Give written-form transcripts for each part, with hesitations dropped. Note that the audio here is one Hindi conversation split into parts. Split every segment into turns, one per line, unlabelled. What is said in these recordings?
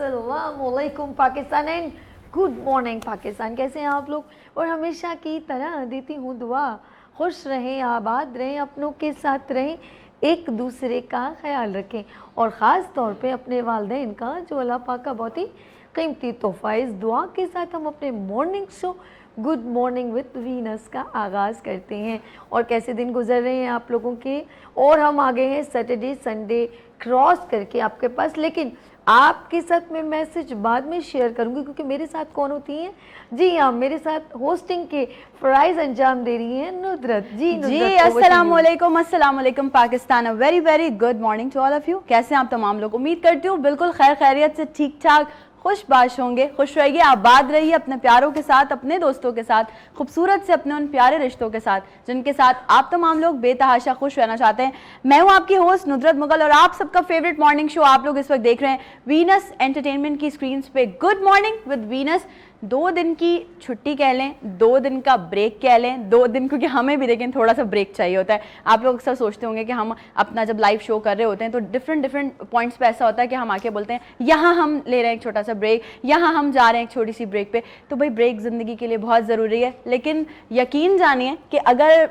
अस्सलामुअलैकुम Pakistan and good morning Pakistan. कैसे हैं आप लोग? और हमेशा की तरह देती हूँ दुआ, खुश रहें, आबाद रहें, अपनों के साथ रहें, एक दूसरे का ख्याल रखें और ख़ास तौर पे अपने वालिदैन का, जो अल्लाह पाक का बहुत ही कीमती तोहफ़ा। इस दुआ के साथ हम अपने morning show good morning with Venus का आगाज़ करते हैं। और कैसे दिन गुजर रहे हैं आप लोगों के? और हम आ गए हैं सैटरडे संडे क्रॉस करके आपके पास, लेकिन आपके साथ मैं मैसेज बाद में शेयर करूंगी क्योंकि मेरे साथ कौन होती हैं? जी हाँ, मेरे साथ होस्टिंग के फ़राइज़ अंजाम दे रही हैं नुदरत जी।
अस्सलाम वालेकुम Pakistan, a very very good morning to all of you. कैसे हैं आप तमाम लोग? उम्मीद करती हूँ बिल्कुल खैर खैरियत से, ठीक ठाक, खुशबाश होंगे, खुश रहिए, आबाद रहिए अपने प्यारों के साथ, अपने दोस्तों के साथ, खूबसूरत से अपने उन प्यारे रिश्तों के साथ जिनके साथ आप तमाम लोग बेतहाशा खुश रहना चाहते हैं। मैं हूं आपकी होस्ट नुदरत मुगल और आप सबका फेवरेट मॉर्निंग शो आप लोग इस वक्त देख रहे हैं वीनस एंटरटेनमेंट की स्क्रीन पे। Good morning with Venus. 2 दिन की छुट्टी कह लें, 2 दिन का ब्रेक कह लें, 2 दिन, क्योंकि हमें भी लेकिन थोड़ा सा ब्रेक चाहिए होता है। आप लोग अक्सर सोचते होंगे कि हम अपना जब लाइव शो कर रहे होते हैं तो डिफरेंट पॉइंट्स पे ऐसा होता है कि हम आके बोलते हैं यहाँ हम ले रहे हैं एक छोटा सा ब्रेक, यहाँ हम जा रहे हैं एक छोटी सी ब्रेक पे। तो भाई ब्रेक ज़िंदगी के लिए बहुत ज़रूरी है, लेकिन यकीन जानिए कि अगर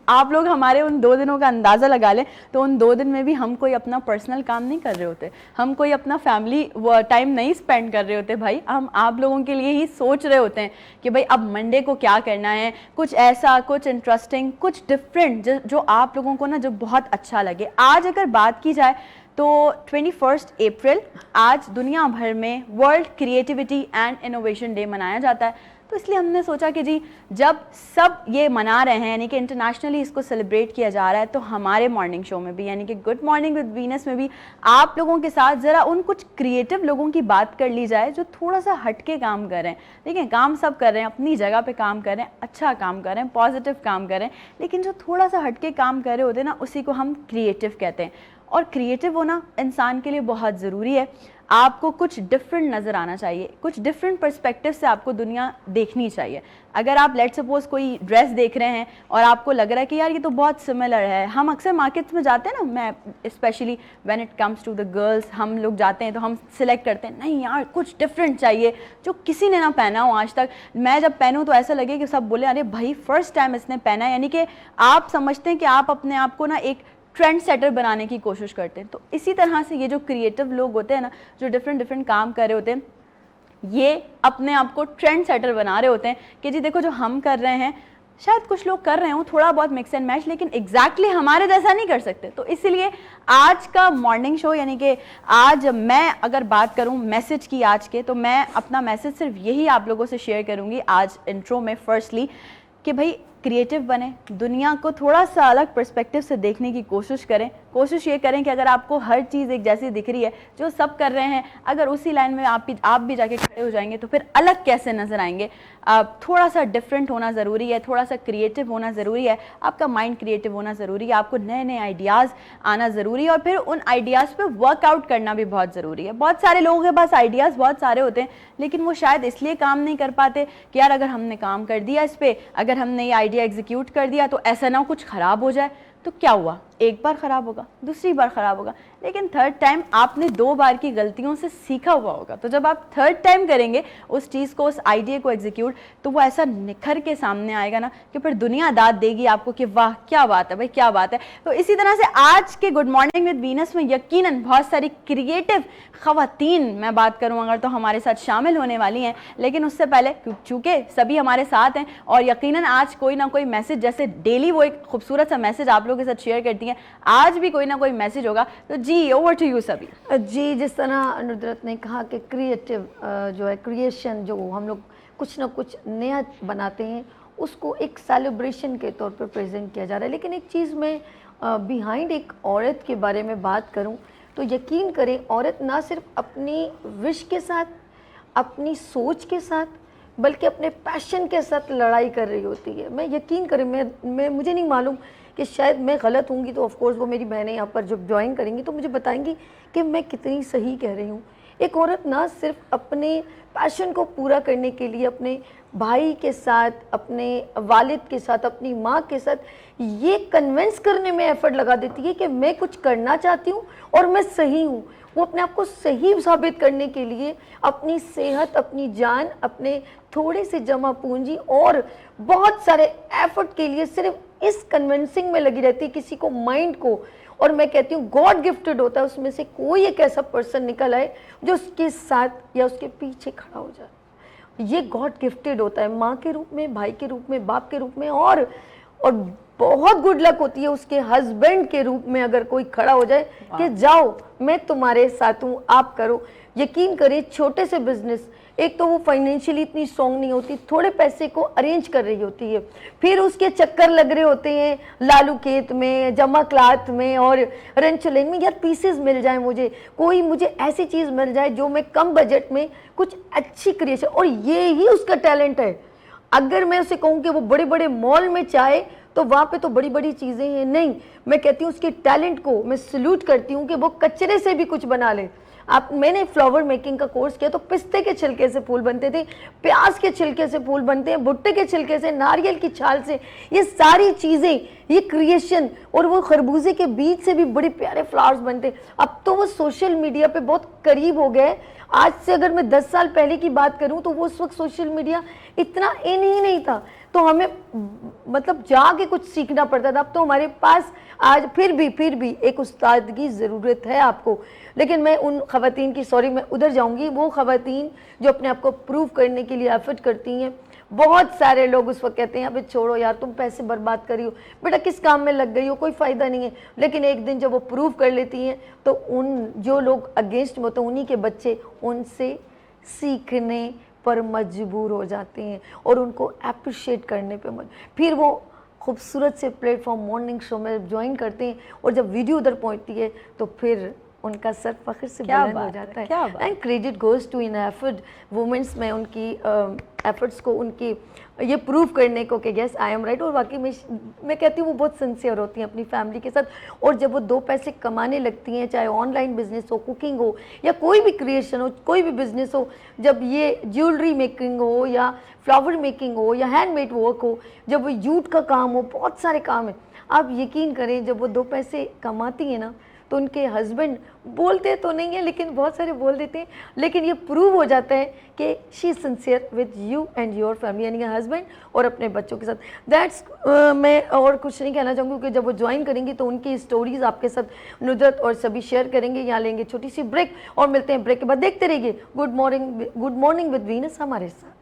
आप लोग हमारे उन 2 दिनों का अंदाज़ा लगा लें तो उन 2 दिन में भी हम कोई अपना पर्सनल काम नहीं कर रहे होते, हम कोई अपना फैमिली टाइम नहीं स्पेंड कर रहे होते। भाई हम आप लोगों के लिए ही सोच रहे होते हैं कि भाई अब मंडे को क्या करना है, कुछ ऐसा, कुछ इंटरेस्टिंग, कुछ डिफरेंट जो आप लोगों को ना जो बहुत अच्छा लगे। आज अगर बात की जाए तो 21 अप्रैल आज दुनिया भर में world creativity and innovation day मनाया जाता है। तो इसलिए हमने सोचा कि जी जब सब ये मना रहे हैं, यानी कि इंटरनेशनली इसको सेलिब्रेट किया जा रहा है, तो हमारे मॉर्निंग शो में भी, यानी कि गुड मॉर्निंग विद वीनस में भी आप लोगों के साथ ज़रा उन कुछ क्रिएटिव लोगों की बात कर ली जाए जो थोड़ा सा हटके काम कर रहे हैं। देखिए, काम सब कर रहे हैं, अपनी जगह पे काम कर रहे हैं, अच्छा काम कर रहे हैं, पॉजिटिव काम कर रहे हैं, लेकिन जो थोड़ा सा हटके काम कर रहे होते हैं ना, उसी को हम क्रिएटिव कहते हैं। और क्रिएटिव होना इंसान के लिए बहुत ज़रूरी है। आपको कुछ डिफरेंट नज़र आना चाहिए, कुछ डिफरेंट पर्सपेक्टिव से आपको दुनिया देखनी चाहिए। अगर आप लेट सपोज कोई ड्रेस देख रहे हैं और आपको लग रहा है कि यार ये तो बहुत सिमिलर है, हम अक्सर मार्केट्स में जाते हैं ना, मैं specially when it comes to the girls, हम लोग जाते हैं तो हम सिलेक्ट करते हैं, नहीं यार कुछ डिफरेंट चाहिए जो किसी ने ना पहना हो आज तक। मैं जब पहनूँ तो ऐसा लगे कि सब बोले अरे भाई फर्स्ट टाइम इसने पहना है, यानी कि आप समझते हैं कि आप अपने आप को ना एक ट्रेंड सेटर बनाने की कोशिश करते हैं। तो इसी तरह से ये जो क्रिएटिव लोग होते हैं ना, जो डिफरेंट काम कर रहे होते हैं, ये अपने आप को ट्रेंड सेटर बना रहे होते हैं कि जी देखो जो हम कर रहे हैं, शायद कुछ लोग कर रहे हो थोड़ा बहुत मिक्स एंड मैच, लेकिन एग्जैक्टली हमारे जैसा नहीं कर सकते। तो इसीलिए आज का मॉर्निंग शो, यानी कि आज मैं अगर बात करूं मैसेज की आज के, तो मैं अपना मैसेज सिर्फ यही आप लोगों से शेयर करूंगी आज इंट्रो में। फर्स्टली कि भाई क्रिएटिव बने, दुनिया को थोड़ा सा अलग पर्सपेक्टिव से देखने की कोशिश करें। कोशिश ये करें कि अगर आपको हर चीज़ एक जैसी दिख रही है, जो सब कर रहे हैं, अगर उसी लाइन में आप भी जाके खड़े हो जाएंगे तो फिर अलग कैसे नज़र आएंगे। थोड़ा सा डिफरेंट होना ज़रूरी है, थोड़ा सा क्रिएटिव होना ज़रूरी है, आपका माइंड क्रिएटिव होना ज़रूरी है, आपको नए नए आइडियाज़ आना ज़रूरी है और फिर उन आइडियाज़ पे वर्कआउट करना भी बहुत ज़रूरी है। बहुत सारे लोगों के पास आइडियाज़ बहुत सारे होते हैं, लेकिन वो शायद इसलिए काम नहीं कर पाते कि यार अगर हमने काम कर दिया इस पर, अगर हमने ये आइडिया एग्जीक्यूट कर दिया तो ऐसा ना कुछ ख़राब हो जाए। तो क्या हुआ, एक बार ख़राब होगा, दूसरी बार ख़राब होगा, लेकिन थर्ड टाइम आपने 2 बार की गलतियों से सीखा हुआ होगा। तो जब आप थर्ड टाइम करेंगे उस चीज़ को, उस आइडिया को एग्जीक्यूट, तो वो ऐसा निखर के सामने आएगा ना कि फिर दुनिया दाद देगी आपको कि वाह क्या बात है भाई, क्या बात है। तो इसी तरह से आज के गुड मॉर्निंग विद वीनस में यकीनन बहुत सारी क्रिएटिव ख़वातीन, मैं बात करूँ अगर, तो हमारे साथ शामिल होने वाली हैं। लेकिन उससे पहले चूँकि सभी हमारे साथ हैं और यकीनन आज कोई ना कोई मैसेज, जैसे डेली वो एक खूबसूरत सा मैसेज आप लोगों के साथ शेयर करती हैं, आज भी कोई ना कोई मैसेज होगा। तो जी ओवर टू यू सभी।
जी, जिस तरह नुदरत ने कहा कि क्रिएटिव जो है, क्रिएशन, जो हम लोग कुछ ना कुछ नया बनाते हैं, उसको एक सेलिब्रेशन के तौर पर प्रेजेंट किया जा रहा है। लेकिन एक चीज़ मैं बिहाइंड एक औरत के बारे में बात करूं तो यकीन करें, औरत ना सिर्फ अपनी विश के साथ, अपनी सोच के साथ, बल्कि अपने पैशन के साथ लड़ाई कर रही होती है। मैं यकीन करें, मैं मुझे नहीं मालूम कि शायद मैं गलत होंगी, तो ऑफकोर्स वो मेरी बहनें यहाँ पर जब ज्वाइन करेंगी तो मुझे बताएंगी कि मैं कितनी सही कह रही हूँ। एक औरत ना सिर्फ अपने पैशन को पूरा करने के लिए अपने भाई के साथ, अपने वालिद के साथ, अपनी माँ के साथ ये कन्विंस करने में एफर्ट लगा देती है कि मैं कुछ करना चाहती हूँ और मैं सही हूँ। वो अपने आप को सही साबित करने के लिए अपनी सेहत, अपनी जान, अपने थोड़े से जमा पूंजी और बहुत सारे एफर्ट के लिए सिर्फ इस कन्विंसिंग में लगी रहती है किसी को, माइंड को। और मैं कहती हूँ गॉड गिफ्टेड होता है उसमें से कोई एक ऐसा पर्सन निकल आए जो उसके साथ या उसके पीछे खड़ा हो जाए। ये गॉड गिफ्टेड होता है, माँ के रूप में, भाई के रूप में, बाप के रूप में, और बहुत गुड लक होती है उसके हस्बैंड के रूप में अगर कोई खड़ा हो जाए कि जाओ मैं तुम्हारे साथ हूँ, आप करो। यकीन करें, छोटे से बिजनेस, एक तो वो फाइनेंशियली इतनी स्ट्रॉन्ग नहीं होती, थोड़े पैसे को अरेंज कर रही होती है, फिर उसके चक्कर लग रहे होते हैं लालू खेत में, जमा क्लाथ में और रंचलेन में, यार पीसेस मिल जाए मुझे, कोई मुझे ऐसी चीज़ मिल जाए जो मैं कम बजट में कुछ अच्छी क्रिएशन, और ये ही उसका टैलेंट है। अगर मैं उसे कहूँ कि वो बड़े बड़े मॉल में चाहे तो वहाँ पे तो बड़ी बड़ी चीज़ें हैं, नहीं, मैं कहती हूँ उसके टैलेंट को मैं सल्यूट करती हूँ कि वो कचरे से भी कुछ बना ले। मैंने फ्लावर मेकिंग का कोर्स किया तो पिस्ते के छिलके से फूल बनते थे, प्याज के छिलके से फूल बनते हैं, भुट्टे के छिलके से, नारियल की छाल से, ये सारी चीज़ें, ये क्रिएशन, और वो खरबूजे के बीज से भी बड़े प्यारे फ्लावर्स बनते। अब तो वो सोशल मीडिया पे बहुत करीब हो गए। आज से अगर मैं 10 साल पहले की बात करूं तो वो उस वक्त सोशल मीडिया इतना इन ही नहीं था, तो हमें मतलब जाके कुछ सीखना पड़ता था। अब तो हमारे पास आज फिर भी एक उस्ताद की ज़रूरत है आपको। लेकिन मैं उन ख़वातीन की, सॉरी मैं उधर जाऊंगी, वो ख़वातीन जो अपने आप को प्रूव करने के लिए एफर्ट करती हैं। बहुत सारे लोग उस वक्त कहते हैं अबे छोड़ो यार, तुम पैसे बर्बाद करी हो, बेटा किस काम में लग गई हो, कोई फ़ायदा नहीं है। लेकिन एक दिन जब वो प्रूव कर लेती हैं तो उन जो लोग अगेंस्ट में होते हैं, उन्हीं के बच्चे उनसे सीखने पर मजबूर हो जाते हैं और उनको अप्रिशिएट करने पे फिर वो खूबसूरत से प्लेटफॉर्म मॉर्निंग शो में ज्वाइन करते हैं, और जब वीडियो उधर पहुंचती है तो फिर उनका सर फख्र से बुलंद हो जाता है। And credit goes to in effort women's में, उनकी एफर्ट्स को, उनकी ये प्रूव करने को कि यस आई एम राइट। और वाकई मैं कहती हूँ वो बहुत सिंसियर होती हैं अपनी फैमिली के साथ, और जब वो 2 पैसे कमाने लगती हैं, चाहे ऑनलाइन बिजनेस हो, कुकिंग हो, या कोई भी क्रिएशन हो, कोई भी बिजनेस हो, जब ये ज्वेलरी मेकिंग हो या फ्लावर मेकिंग हो या हैंडमेड वर्क हो, जब वो जूट का काम हो, बहुत सारे काम है। आप यकीन करें जब वो 2 पैसे कमाती हैं ना तो उनके हस्बैंड बोलते तो नहीं है, लेकिन बहुत सारे बोल देते हैं, लेकिन ये प्रूव हो जाता है कि she is sincere with you and your family, यानी हस्बैंड और अपने बच्चों के साथ। दैट्स मैं और कुछ नहीं कहना चाहूँगी, क्योंकि जब वो ज्वाइन करेंगी तो उनकी स्टोरीज आपके साथ नुदरत और सभी शेयर करेंगे। यहाँ लेंगे छोटी सी ब्रेक और मिलते हैं ब्रेक के बाद। देखते रहिए गुड मॉर्निंग विद वीनस हमारे साथ।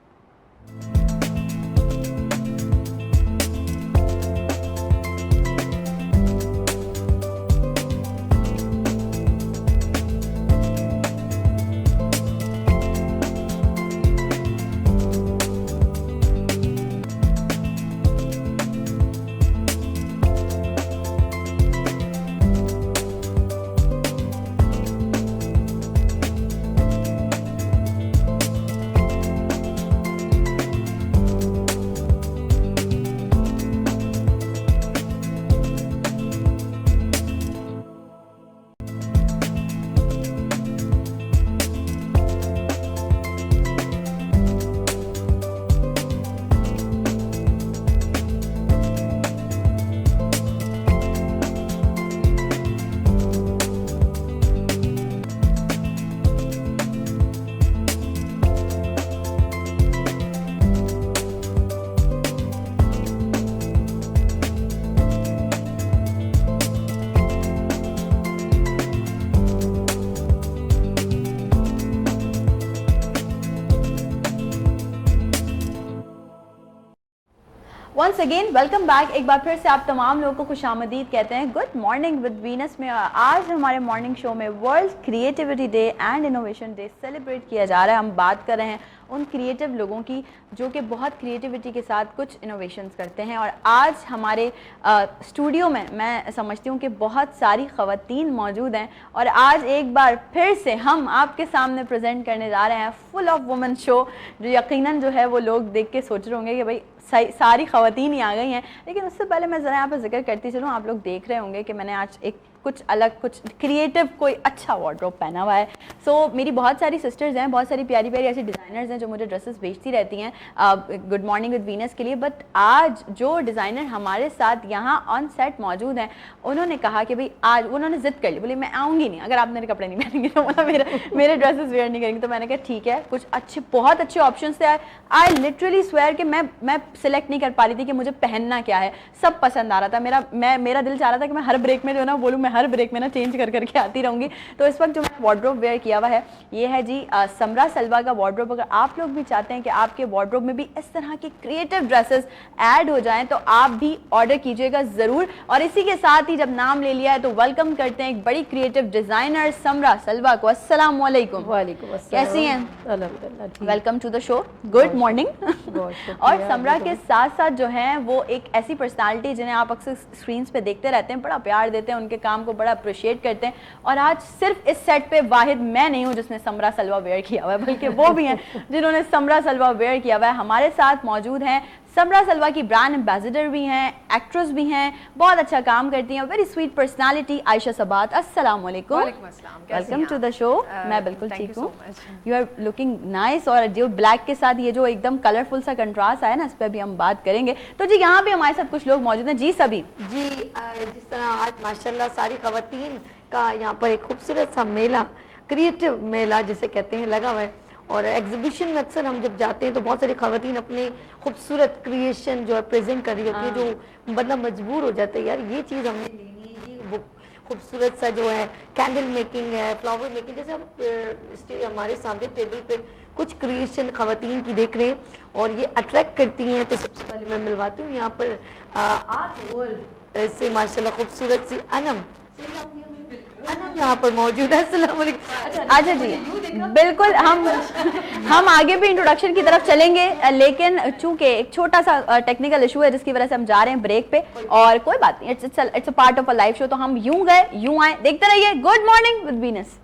Once again welcome back. एक बार फिर से आप तमाम लोगों को खुशामदीद कहते हैं गुड मॉर्निंग विद वीनस में। आज हमारे मॉर्निंग शो में world creativity day and innovation day celebrate किया जा रहा है। हम बात कर रहे हैं उन क्रिएटिव लोगों की जो कि बहुत क्रिएटिविटी के साथ कुछ इनोवेशंस करते हैं। और आज हमारे स्टूडियो में मैं समझती हूँ कि बहुत सारी ख़वातीन मौजूद हैं, और आज एक बार फिर से हम आपके सामने प्रेजेंट करने जा रहे हैं फुल ऑफ वुमेन शो, जो यकीनन जो है वो लोग देख के सोच रहे होंगे कि भाई सारी ख़वातीन ही आ गई हैं। लेकिन उससे पहले मैं ज़रा यहाँ पर जिक्र करती चलूँ, आप लोग देख रहे होंगे कि मैंने आज एक कुछ अलग, कुछ क्रिएटिव, कोई अच्छा वार्डरोब पहना हुआ है। सो मेरी बहुत सारी सिस्टर्स हैं, बहुत सारी प्यारी प्यारी ऐसी डिज़ाइनर्स हैं जो मुझे ड्रेसेस बेचती रहती हैं गुड मॉर्निंग विद वीनस के लिए। बट आज जो डिज़ाइनर हमारे साथ यहाँ ऑन सेट मौजूद हैं, उन्होंने कहा कि भाई आज उन्होंने जिद कर ली, बोली मैं आऊँगी नहीं अगर आप मेरे कपड़े नहीं पहनेंगे तो मतलब मेरे ड्रेसेस वेयर नहीं करेंगे। तो मैंने कहा ठीक है, कुछ अच्छे, बहुत अच्छे ऑप्शंस थे। आई लिटरली स्वेयर कि मैं सिलेक्ट नहीं कर पा रही थी कि मुझे पहनना क्या है, सब पसंद आ रहा था। मेरा दिल चाह रहा था कि मैं हर ब्रेक में जो है ना बोलूँ, मैं हर ब्रेक में ना चेंज कर करके आती रहूँगी। तो इस वक्त जो मैंने वार्डरोब वेयर किया हुआ है ये है जी समरा सलवा का वार्डरोब। अगर आप लोग भी चाहते हैं कि आपके वार्डरोब में भी इस तरह की क्रिएटिव ड्रेसेस ऐड हो जाएं तो आप भी ऑर्डर कीजिएगा ज़रूर। और इसी के साथ ही जब नाम ले लिया है तो वेलकम करते हैं एक बड़ी क्रिएटिव डिज़ाइनर समरा सलवा को। अस्सलाम वालेकुम।
वालेकुम अस्सलाम।
कैसी हैं?
अल्हम्दुलिल्लाह ठीक।
Welcome to the show, good morning. और समरा के साथ साथ जो हैं वो एक ऐसी पर्सनालिटी जिन्हें आप अक्सर स्क्रीन्स पे देखते रहते हैं, बड़ा प्यार देते हैं, उनके काम को बड़ा अप्रिशिएट करते हैं। और आज सिर्फ इस सेट पे वाहिद मैं नहीं हूँ जिसने समरा सलवा वेयर किया हुआ है, बल्कि वो भी हैं जिन्होंने समरा सलवा वेयर किया हुआ है। हमारे साथ मौजूद हैं समरा सलवा की ब्रांड एम्बेसडर भी हैं, एक्ट्रेस भी हैं, बहुत अच्छा काम करती हैं, very sweet personality Ayesha Sabat. अस्सलाम वालेकुम। Welcome to the show. मैं बिल्कुल ठीक हूँ, यू आर लुकिंग नाइस। और जो ब्लैक के साथ ये जो एकदम कलरफुल सा कंट्रास्ट आया ना, इस पर भी हम बात करेंगे। तो जी यहाँ पे हमारे साथ कुछ लोग मौजूद हैं। जी सभी
जी जिस तरह आज माशाल्लाह सारी खवातीन का यहाँ पर एक खूबसूरत सा मेला, क्रिएटिव मेला जिसे कहते हैं, लगा हुआ है। और एग्जीबिशन में अक्सर हम जब जाते हैं तो बहुत सारी खवातीन अपने खूबसूरत क्रिएशन जो है प्रेजेंट कर रही होती है, जो बंदा मजबूर हो जाता है यार ये चीज़ हमने लेनी है, ये वो खूबसूरत सा जो है कैंडल मेकिंग है, फ्लावर मेकिंग, जैसे हम हमारे सामने टेबल पे कुछ क्रिएशन खवातीन की देख रहे हैं और ये अट्रैक्ट करती हैं। तो सबसे पहले मैं मिलवाती हूँ यहाँ पर आर्ट वर्ल्ड से माशाल्लाह खूबसूरत सी अनम यहाँ पर मौजूद है। अस्सलाम वालेकुम।
अच्छा जी, बिल्कुल हम आगे भी इंट्रोडक्शन की तरफ चलेंगे, लेकिन चूंकि एक छोटा सा टेक्निकल इशू है जिसकी वजह से हम जा रहे हैं ब्रेक पे, और कोई बात नहीं, it's a part of a live show. तो हम यूं गए यूं आए, देखते रहिए good morning with Venus.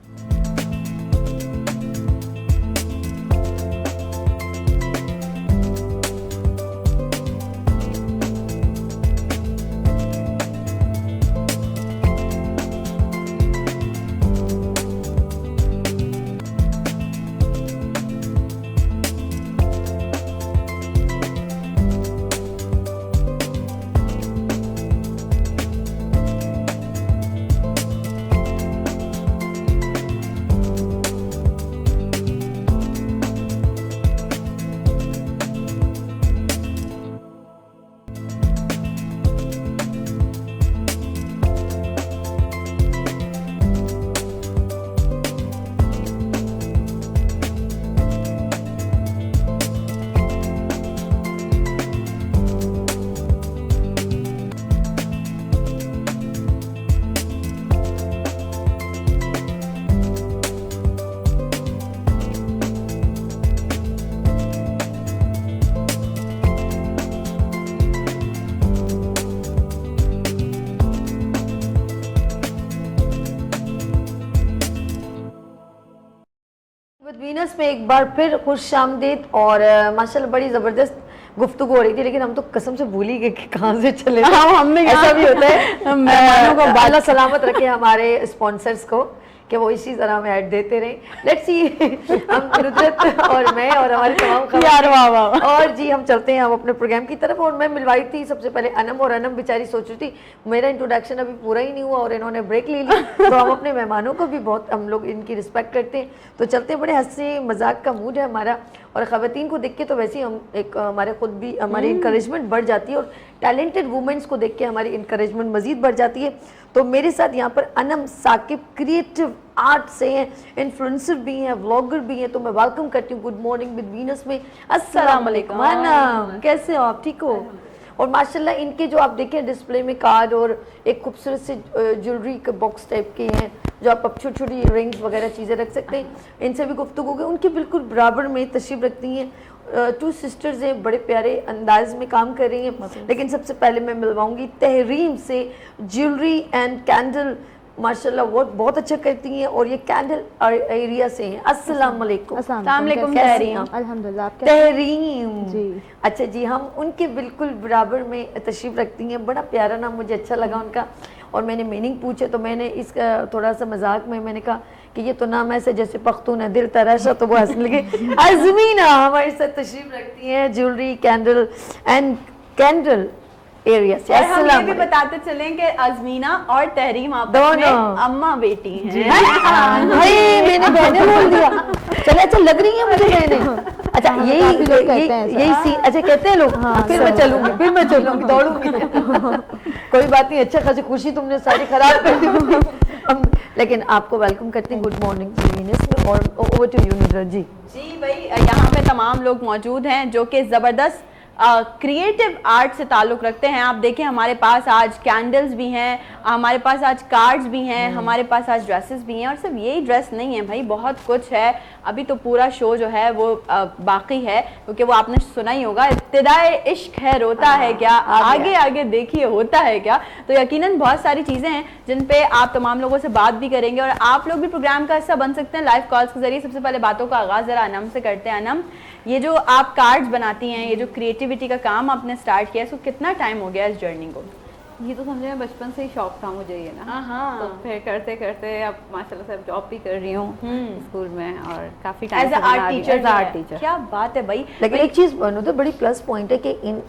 Venus में एक बार फिर खुश आमदीद। और माशाल्लाह बड़ी ज़बरदस्त गुफ्तगू हो रही थी, लेकिन हम तो कसम से भूल ही गए कि कहाँ से चले।
हाँ, हमने
ऐसा भी होता है।
मेहमानों को
अल्लाह सलामत रखे हमारे स्पॉन्सर्स को कि वो इसी तरह हमें ऐड देते रहे। लेट्स सी हम नुसरत और मैं और हमारे तमाम
यार वाह वाह।
और जी हम चलते हैं हम अपने प्रोग्राम की तरफ। और मैं मिलवाई थी सबसे पहले अनम, और अनम बेचारी सोच रही थी मेरा इंट्रोडक्शन अभी पूरा ही नहीं हुआ और इन्होंने ब्रेक ले ली। तो हम अपने मेहमानों को भी बहुत, हम लोग इनकी रिस्पेक्ट करते हैं। तो चलते हैं, बड़े हंसी मजाक का मूड है हमारा। और ख़वातीन को देख के तो वैसे ही हम एक हमारे खुद भी हमारी इंकरेजमेंट बढ़ जाती है, और टैलेंटेड वुमेंस को देख के हमारी इंकरेजमेंट मज़ीद बढ़ जाती है। तो मेरे साथ यहाँ पर अनम साकिब क्रिएटिव आर्ट से हैं, इन्फ्लुएंसर भी हैं, व्लॉगर भी हैं। तो मैं वेलकम करती हूँ गुड मॉर्निंग विद वीनस में। अस्सलाम वालेकुम अनम, कैसे हो आप? ठीक हो? और माशाल्लाह इनके जो आप देखें डिस्प्ले में कार्ड और एक खूबसूरत से ज्वेलरी के बॉक्स टाइप के हैं जो आप अब छोटी छोटी रिंग्स वगैरह चीज़ें रख सकते हैं। इनसे भी गुफ्तगू के उनके बिल्कुल बराबर में तशरीफ रखती हैं। टू सिस्टर्स हैं, बड़े प्यारे अंदाज में काम कर रही हैं। लेकिन सबसे पहले मैं मिलवाऊंगी तहरीम से, ज्वेलरी एंड कैंडल माशाल्लाह वो बहुत अच्छा करती हैं, और ये कैंडल एरिया से हैं। अस्सलाम वालेकुम।
अस्सलाम वालेकुम
तहरीम।
अल्हम्दुलिल्लाह, आप
तहरीम
जी।
अच्छा जी, हम उनके बिल्कुल बराबर में तशरीफ रखती हैं। बड़ा प्यारा नाम, मुझे अच्छा लगा उनका। और मैंने मीनिंग पूछे तो मैंने इसका थोड़ा सा मजाक में मैंने कहा कि ये तो नाम ऐसे जैसे पख्तून है दिल तराशा, तो वो हंसने लगे। अज़मीना हमारे साथ तशरीफ रखती हैं, jewellery, candle and candle area से।
और हम ये भी बताते चलें कि अज़मीना और तहरीम आपस में
दोनों
अम्मा बेटी हैं।
भाई मैंने बहने बोल दिया, चले अच्छा लग रही है मुझे बहने। अच्छा यही सी अच्छा कहते हैं लोग। फिर मैं चलूंगी दौड़ूंगी। कोई बात नहीं, अच्छा खासी खुशी तुमने सारी खराब कर दी। लेकिन आपको वेलकम करते हैं, गुड मॉर्निंग और ओवर टू यू नुसरत जी।
जी भाई, यहाँ पे तमाम लोग मौजूद हैं जो कि ज़बरदस्त क्रिएटिव आर्ट से ताल्लुक़ रखते हैं। आप देखें हमारे पास आज कैंडल्स भी हैं, हमारे पास आज कार्ड्स भी हैं, हमारे पास आज ड्रेसेस भी हैं, और सिर्फ यही ड्रेस नहीं है भाई, बहुत कुछ है। अभी तो पूरा शो जो है वो बाकी है, क्योंकि वो आपने सुना ही होगा, इब्तिदाए इश्क है रोता है क्या, आगे आगे देखिए होता है क्या। तो यकीनन बहुत सारी चीज़ें हैं जिन पे आप तमाम लोगों से बात भी करेंगे, और आप लोग भी प्रोग्राम का हिस्सा बन सकते हैं लाइव कॉल्स के जरिए। सबसे पहले बातों का आगाज़ ज़रा अनम से करते हैं। अनम, ये जो आप कार्ड्स बनाती हैं, ये जो क्रिएटिविटी का काम आपने स्टार्ट किया, इसको कितना टाइम हो गया इस जर्नी को?
ये तो समझे बचपन से ही शौक था मुझे ये ना।
हाँ।
तो फिर करते करते अब माशाल्लाह से जॉब भी कर रही हूँ स्कूल में, और काफी टाइम
एज आर्ट टीचर। क्या बात है भाई।
लेकिन एक चीज़ बनो तो बड़ी प्लस पॉइंट है कि इन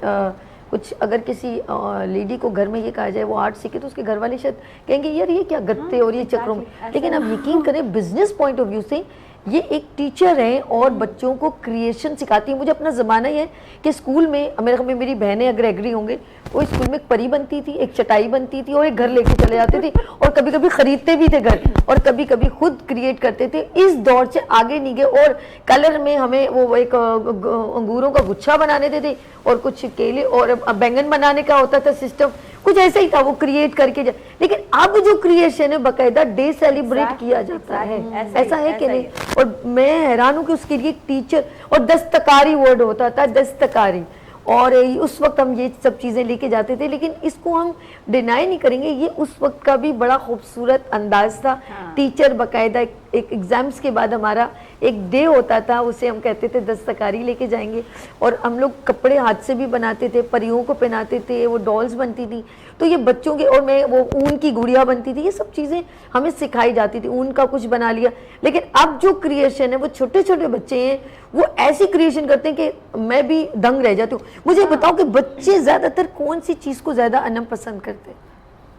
कुछ अगर किसी लेडी को घर में ये कहा जाए वो आर्ट सीखे तो उसके घर वाले शायद कहेंगे यार ये क्या गत्ते और ये चक्रों में। लेकिन अब यकीन करें बिजनेस पॉइंट ऑफ व्यू से ये एक टीचर है और बच्चों को क्रिएशन सिखाती है। मुझे अपना ज़माना ही है कि स्कूल में मेरे ख्याल में मेरी बहनें अगर एग्री होंगे, वो स्कूल में एक परी बनती थी, एक चटाई बनती थी और एक घर लेके चले जाते थे, और कभी कभी खरीदते भी थे घर, और कभी कभी खुद क्रिएट करते थे। इस दौर से आगे नहीं गए, और कलर में हमें वो एक अंगूरों का गुच्छा बनाने देते थे, और कुछ केले और बैंगन बनाने का होता था सिस्टम, कुछ ऐसा ही था, वो क्रिएट करके लेकिन अब जो क्रिएशन है बाकायदा डे सेलिब्रेट किया जाता है। ऐसा है कि नहीं? और मैं हैरान हूँ कि उसके लिए टीचर और दस्तकारी वर्ड होता था, दस्तकारी, और उस वक्त हम ये सब चीज़ें लेके जाते थे। लेकिन इसको हम डिनाई नहीं करेंगे, ये उस वक्त का भी बड़ा खूबसूरत अंदाज था। टीचर बाकायदा एक एग्ज़ाम्स के बाद हमारा एक डे होता था, उसे हम कहते थे दस्तकारी लेके जाएंगे, और हम लोग कपड़े हाथ से भी बनाते थे, परियों को पहनाते थे, वो डॉल्स बनती थी, तो ये बच्चों के, और मैं वो ऊन की गुड़िया बनती थी, ये सब चीज़ें हमें सिखाई जाती थी। ऊन का कुछ बना लिया। लेकिन अब जो क्रिएशन है वो छोटे छोटे बच्चे हैं, वो ऐसी क्रिएशन करते हैं कि मैं भी दंग रह जाती हूँ। मुझे बताओ कि बच्चे ज़्यादातर कौन सी चीज़ को ज़्यादा अनम पसंद करते हैं?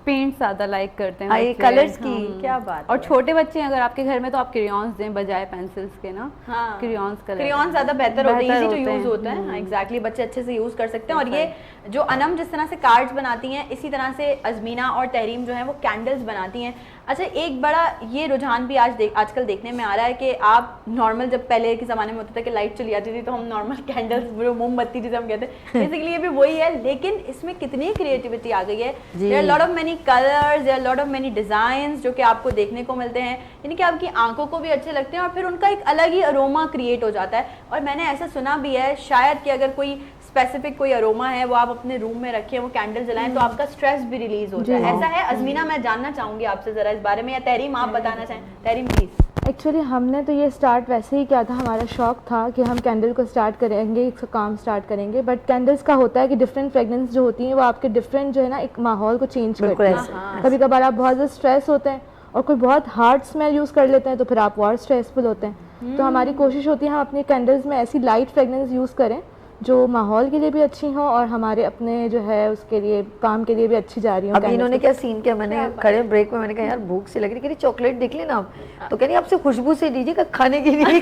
पेंट ज्यादा लाइक करते हैं बच्चे।
कलर्स की क्या बात।
और छोटे बच्चे हैं अगर आपके घर में तो आप क्रेयॉन्स दें बजाय पेंसिल्स के ना।
हाँ।
क्रेयॉन्स कलर,
क्रेयॉन्स ज्यादा बेहतर होते हैं, इजी टू यूज होते हैं।
हाँ,
एग्जैक्टली, बच्चे अच्छे से यूज कर सकते हैं। और ये जो अनम जिस तरह से कार्ड्स बनाती हैं, इसी तरह से अज़मीना और तहरीम जो है वो कैंडल्स बनाती हैं। अच्छा, एक बड़ा ये रुझान भी आजकल देखने में आ रहा है कि आप नॉर्मल, जब पहले के ज़माने में होता था कि लाइट चली जाती थी तो हम नॉर्मल कैंडल्स, वो मोमबत्ती जिसे हम कहते हैं, बेसिकली ये भी वही है, लेकिन इसमें कितनी क्रिएटिविटी आ गई है। There are lot of many colours, there are lot of many designs जो कि आपको देखने को मिलते हैं, यानी कि आपकी आंखों को भी अच्छे लगते हैं, और फिर उनका एक अलग ही अरोमा क्रिएट हो जाता है। और मैंने ऐसा सुना भी है शायद कि अगर कोई स्पेसिफिक कोई अरोमा है वो आप अपने रूम में रखें, वो कैंडल जलाएं, तो आपका स्ट्रेस भी रिलीज हो जाए। ऐसा है अज़मीना? मैं जानना चाहूंगी आपसे जरा इस बारे में, या तहरीम आप बताना चाहें? तहरीम प्लीज।
एक्चुअली हमने तो ये स्टार्ट वैसे ही किया था, हमारा शौक था कि हम कैंडल को स्टार्ट करेंगे, इसका काम स्टार्ट करेंगे। बट कैंडल्स का होता है कि डिफरेंट फ्रेगनेंस जो होती हैं वो आपके डिफरेंट जो है ना एक माहौल को चेंज करती हैं। कभी कभार आप बहुत ज़्यादा स्ट्रेस होते हैं और कोई बहुत हार्ड स्मेल यूज़ कर लेते हैं तो फिर आप और स्ट्रेसफुल होते हैं। तो हमारी कोशिश होती है हम अपनी कैंडल्स में ऐसी लाइट फ्रेगनेंस यूज़ करें जो माहौल के लिए भी अच्छी हो और हमारे अपने जो है उसके लिए काम के लिए भी अच्छी जा रही हो।
अभी इन्होंने क्या सीन किया, मैंने खड़े ब्रेक में मैंने कहा यार भूख से लग रही, कह रही चॉकलेट देख लेना आप, तो कह रही आपसे खुशबू से दीजिएगा खाने के लिए,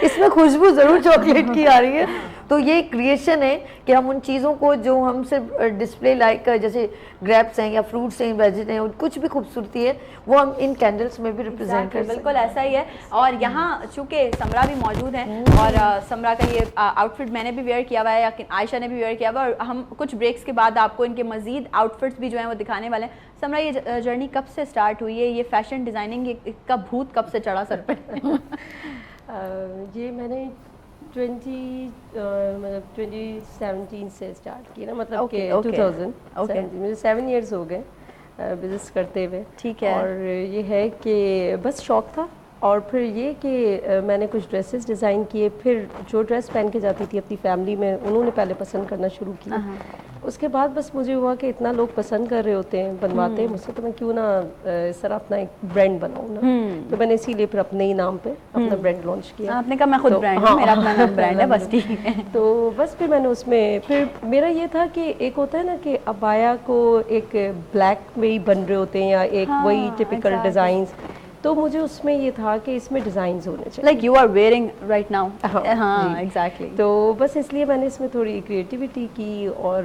इसमें खुशबू जरूर चॉकलेट की आ रही है। तो ये क्रिएशन है कि हम उन चीज़ों को जो हम सिर्फ डिस्प्ले लाइक जैसे ग्रेप्स हैं या फ्रूट्स हैं, वेजिटेबल हैं, कुछ भी खूबसूरती है वो हम इन कैंडल्स में भी रिप्रेजेंट कर सकते हैं।
बिल्कुल ऐसा ही है। और यहाँ चूँकि समरा भी मौजूद है और समरा का ये आउटफिट मैंने भी वेयर किया हुआ है, या आयशा ने भी वेयर किया हुआ है, और हम कुछ ब्रेक्स के बाद आपको इनके मजीद आउटफिट्स भी जो हैं वो दिखाने वाले हैं। समरा, ये जर्नी कब से स्टार्ट हुई है? ये फैशन डिज़ाइनिंग का भूत कब से चढ़ा सर पे?
ये मैंने 2017 से स्टार्ट किया ना, मतलब कि 2017 मुझे 7 इयर्स हो गए बिजनेस करते हुए।
ठीक है।
और ये है कि बस शौक था, और फिर ये कि मैंने कुछ ड्रेसेस डिज़ाइन किए, फिर जो ड्रेस पहन के जाती थी अपनी फैमिली में उन्होंने पहले पसंद करना शुरू किया, उसके बाद बस मुझे हुआ कि इतना लोग पसंद कर रहे होते हैं, बनवाते हैं मुझसे, तो मैं क्यों ना इस तरह अपना एक ब्रांड बनाऊँ ना। तो मैंने इसीलिए फिर अपने ही नाम पे अपना ब्रांड लॉन्च किया।
आपने कहा मैं खुद ब्रांड हूँ, मेरा अपना नाम ब्रांड है, बस ठीक है।
तो बस फिर मैंने उसमें फिर मेरा ये था कि एक होता है ना कि अबाया को एक ब्लैक में ही बन रहे होते हैं या एक वही टिपिकल डिज़ाइंस, तो मुझे उसमें ये था कि इसमें डिज़ाइंस होने चाहिए।
Like you are wearing right now.
हाँ,
एग्जैक्टली।
तो बस इसलिए मैंने इसमें थोड़ी क्रिएटिविटी की और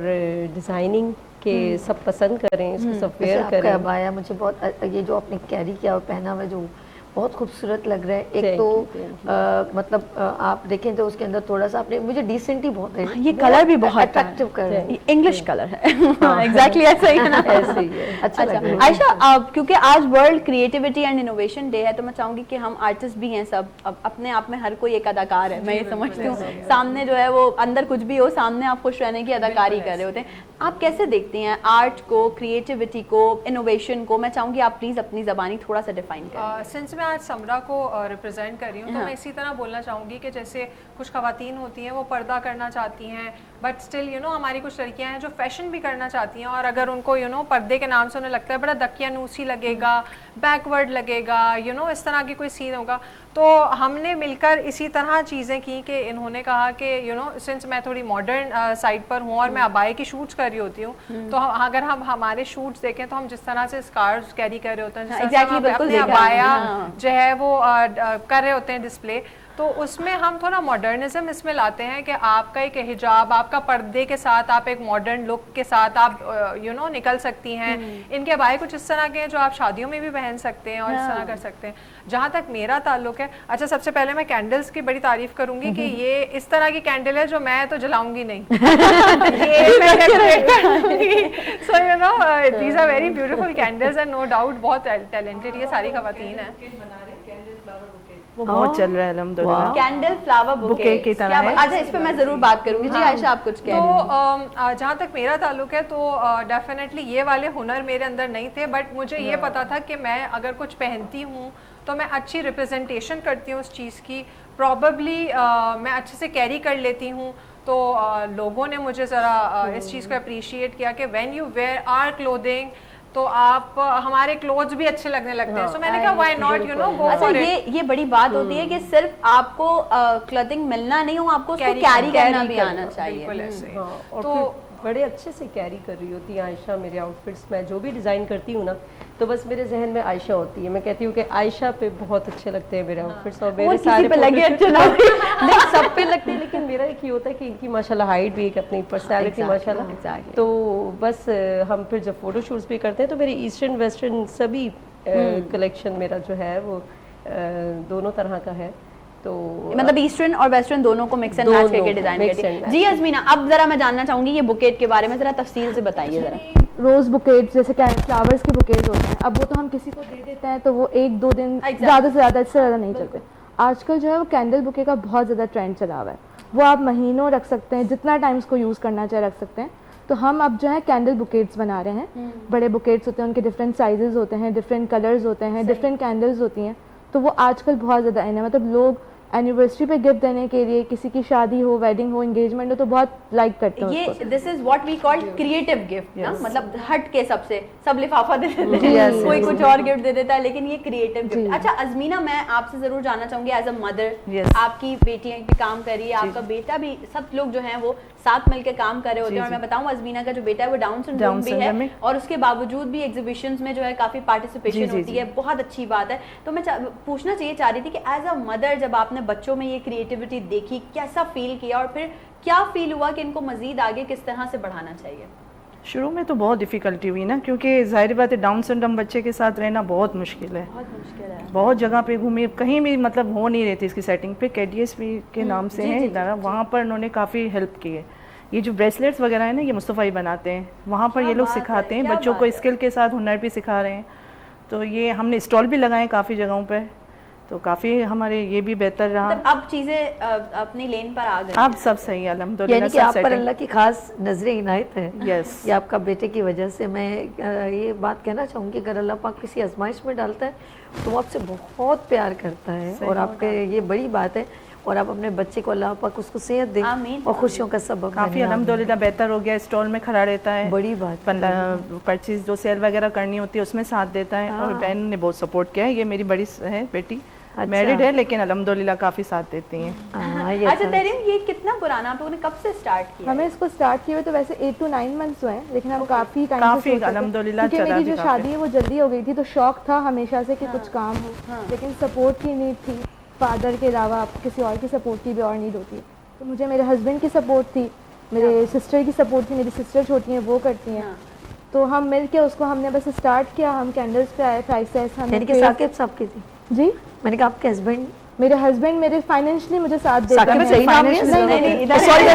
डिज़ाइनिंग के सब पसंद करें, इसको सब वेयर
आपका
करें।
अबाया मुझे बहुत ये जो आपने कैरी किया और पहना हुआ जो बहुत खूबसूरत लग रहा है। एक
Thank
तो
you, thank
मतलब आप देखें तो उसके अंदर थोड़ा सा आपने मुझे डिसेंट ही बहुत है,
ये कलर भी बहुत
अट्रैक्टिव कर रहा है।
इंग्लिश कलर है। एग्जैक्टली ऐसा ही है ना।
ऐसे ही है।
अच्छा लग रहा है।
आयशा, क्योंकि आज world creativity and innovation day है, तो मैं चाहूंगी कि हम आर्टिस्ट भी हैं सब, अब अपने आप में हर कोई एक अदाकार है, मैं ये समझती हूँ। सामने जो है वो अंदर कुछ भी हो, सामने आप खुश रहने की अदाकारी कर रहे होते हैं। आप कैसे देखती हैं आर्ट को, क्रिएटिविटी को, इनोवेशन को? मैं चाहूंगी आप प्लीज अपनी जबानी थोड़ा सा डिफाइन करें।
सिंस मैं आज समरा को रिप्रेजेंट कर रही हूँ, तो मैं इसी तरह बोलना चाहूँगी कि जैसे कुछ ख़वातीन होती हैं वो पर्दा करना चाहती हैं, बट स्टिल हमारी कुछ लड़कियां हैं जो फैशन भी करना चाहती हैं, और अगर उनको पर्दे के नाम से उन्हें लगता है बड़ा दकियानूसी लगेगा, बैकवर्ड लगेगा, इस तरह की कोई सीन होगा, तो हमने मिलकर इसी तरह चीज़ें की कि इन्होंने कहा कि सिंस मैं थोड़ी मॉडर्न साइड पर हूँ और मैं अबाए की शूट्स कर रही होती हूँ, तो अगर हम हमारे शूट्स देखें तो हम जिस तरह से स्कार्फ कैरी कर रहे होते हैं, जिस तरह से हम अपने अबाया जो है वो कर रहे होते हैं डिस्प्ले, तो उसमें हम थोड़ा मॉडर्निज्म इसमें लाते हैं कि आपका एक हिजाब, आपका पर्दे के साथ आप एक मॉडर्न लुक के साथ आप निकल सकती हैं। इनके अबाए कुछ इस तरह के हैं जो आप शादियों में भी पहन सकते हैं और इस तरह कर सकते हैं। जहाँ तक मेरा ताल्लुक है, अच्छा सबसे पहले मैं कैंडल्स की बड़ी तारीफ करूंगी कि ये इस तरह की कैंडल है जो मैं तो जलाऊंगी नहीं। So these are very beautiful candles and no doubt बहुत टैलेंटेड ये सारी खवातीन हैं।
वो बहुत चल रहा है अल्हम्दुलिल्लाह।
कैंडल फ्लावर बुके
की तरह है।
अच्छा, इस पे मैं जरूर बात करूंगी। जी आयशा, आप कुछ कह रही हैं?
तो जहाँ तक मेरा ताल्लुक है तो डेफिनेटली ये वाले हुनर मेरे अंदर नहीं थे, बट मुझे ये पता था कि मैं अगर कुछ पहनती हूँ तो मैं अच्छी रिप्रेजेंटेशन करती हूँ उस चीज़ की, प्रॉबली मैं अच्छे से कैरी कर लेती हूँ, तो लोगों ने मुझे ज़रा इस चीज़ को अप्रिशिएट किया कि when you wear our clothing तो आप हमारे क्लोथ्स भी अच्छे लगने लगते हैं। सो मैंने कहा व्हाई नॉट गो
अच्छा,
फॉर इट।
ये बड़ी बात होती है कि सिर्फ आपको क्लोथिंग मिलना नहीं हो, आपको उसको कैरी करना भी आना चाहिए।
बिल्कुल ऐसे।
और
तो
फिर बड़े अच्छे से कैरी कर रही होती है आयशा मेरे आउटफिट्स। मैं जो भी डिज़ाइन करती हूँ ना, तो बस मेरे जहन में आयशा होती है। मैं कहती हूँ कि आयशा पे बहुत अच्छे लगते हैं मेरे आउटफिट्स, और मेरे सारे
पे लगे अच्छे
नहीं सब पे लगते हैं, लेकिन मेरा एक ही होता है कि इनकी माशाल्लाह हाइट भी, एक अपनी पर्सनैलिटी माशाल्लाह। तो बस हम फिर जब फोटो शूट्स भी करते हैं तो मेरी ईस्टर्न वेस्टर्न सभी कलेक्शन मेरा जो है वो दोनों तरह का है। तो
मतलब ईस्टर्न और वेस्टर्न दोनों को मिक्स एंड मैच करके डिजाइन करती है। जी अजमीना, अब जरा मैं जानना चाहूंगी ये बुकेट के बारे में जरा तफसील से बताइए जरा।
रोज़ बुकेट जैसे क्या फ्लावर्स के बुकेट होते हैं, अब वो तो हम किसी को दे देते हैं तो वो 1-2 दिन ज़्यादा से ज़्यादा, इससे ज़्यादा नहीं चलते। आजकल जो है वो कैंडल बुके का बहुत ज़्यादा ट्रेंड चला हुआ है, वो आप महीनों रख सकते हैं, जितना टाइम उसको यूज़ करना चाहे रख सकते हैं। तो हम अब जो है कैंडल बुकेट्स बना रहे हैं। बड़े बुकेट्स होते हैं, उनके डिफरेंट साइजेस होते हैं, डिफरेंट कलर्स होते हैं, डिफरेंट कैंडल्स होती हैं, तो वो आजकल बहुत ज़्यादा इन है। मतलब लोग एनिवर्सरी पे गिफ्ट देने के लिए, किसी की शादी हो, वेडिंग हो, एंगेजमेंट हो, तो बहुत लाइक करते हैं
ये this is what we call creative gift ना, मतलब हट के सबसे सब लिफाफा दे देते हैं, कोई कुछ और गिफ्ट दे देता है, लेकिन ये क्रिएटिव गिफ्ट। अच्छा अजमीना, मैं आपसे जरूर जानना चाहूंगी एज अ मदर, आपकी बेटियां भी काम कर रही है, आपका बेटा भी, सब लोग जो हैं वो साथ मिलकर काम कर रहे होते हैं, और मैं बताऊं अजमीना का जो बेटा है वो डाउन सिंड्रोम भी है, और उसके बावजूद भी एग्जीबिशंस में जो है काफी पार्टिसिपेशन होती है, बहुत अच्छी बात है। तो मैं पूछना चाह रही थी कि एज अ मदर जब आपने बच्चों में ये क्रिएटिविटी देखी, कैसा फील किया, और फिर क्या फील हुआ कि इनको मजीद आगे किस तरह से बढ़ाना चाहिए?
शुरू में तो बहुत डिफ़िकल्टी हुई ना, क्योंकि जाहिर बात है डाउन सिंड्रोम बच्चे के साथ रहना बहुत मुश्किल है।
बहुत मुश्किल है।
बहुत जगह पे घूमी, कहीं भी मतलब हो नहीं रही थी इसकी सेटिंग पे। KDSP के नाम से है इदारा, वहाँ पर उन्होंने काफ़ी हेल्प की है। ये जो ब्रेसलेट्स वगैरह है ना, ये मुस्तफ़ा ही बनाते हैं, वहाँ पर ये लोग सिखाते हैं बच्चों को, स्किल के साथ हुनर भी सिखा रहे हैं। तो ये हमने स्टॉल भी लगाए काफ़ी जगहों पर, तो काफ़ी हमारे ये भी बेहतर रहा।
मतलब अब चीज़ें अपनी लेन पर आ गई,
अब सब सही है अल्हम्दुलिल्लाह।
यानी कि आप पर अल्लाह की खास नजरें इनायत है।
यस,
ये आपका बेटे की वजह से। मैं ये बात कहना चाहूँगी, अगर अल्लाह पाक किसी आजमाइश में डालता है तो वो आपसे बहुत प्यार करता है, और आपके ये बड़ी बात है। और आप अपने बच्चे को अल्लाह पाक उसको सेहत दे
आमीन,
और खुशियों का सबब
काफ़ी
बने।
अल्हम्दुलिल्लाह बेहतर हो गया, स्टॉल में खड़ा रहता है,
बड़ी बात
परचेज जो सेल वगैरह करनी होती है उसमें साथ देता है, और बहन ने बहुत सपोर्ट किया है। ये मेरी बड़ी है बेटी, मैरिड है लेकिन अल्हम्दुलिल्लाह काफ़ी साथ देती हैं।
हाँ, ये
अच्छा तहरीम, ये कितना पुराना आप लोगों ने कब से स्टार्ट किया?
हमें इसको स्टार्ट किए हुए तो वैसे 8 to 9 मंथ्स हुए हैं, लेकिन हम काफ़ी टाइम
काफ़ी
से सोच रहे थे।
अल्हम्दुलिल्लाह
क्योंकि
चला
मेरी
भी
जो
काफ़ी।
शादी है वो जल्दी हो गई थी, तो शौक था हमेशा से कि कुछ काम हो, लेकिन सपोर्ट की नीड थी। फादर के अलावा आपको किसी और की सपोर्ट की भी और नीड होती है। तो मुझे मेरे हस्बैंड की सपोर्ट थी, मेरे सिस्टर की सपोर्ट थी, मेरी सिस्टर छोटी हैं वो करती हैं। तो हम मिल के उसको हमने बस स्टार्ट किया। हम कैंडल्स पे आए, प्राइसेस हमने
यानी कि साकिब साहब की थी।
जी,
मैंने कहा आपके हस्बैंड
मेरे हस्बैंड मेरे फाइनेंशियली मुझे साथ देते
साकिब
हैं।
सही नाम है?
नहीं, नहीं, नहीं,
इधर सॉरी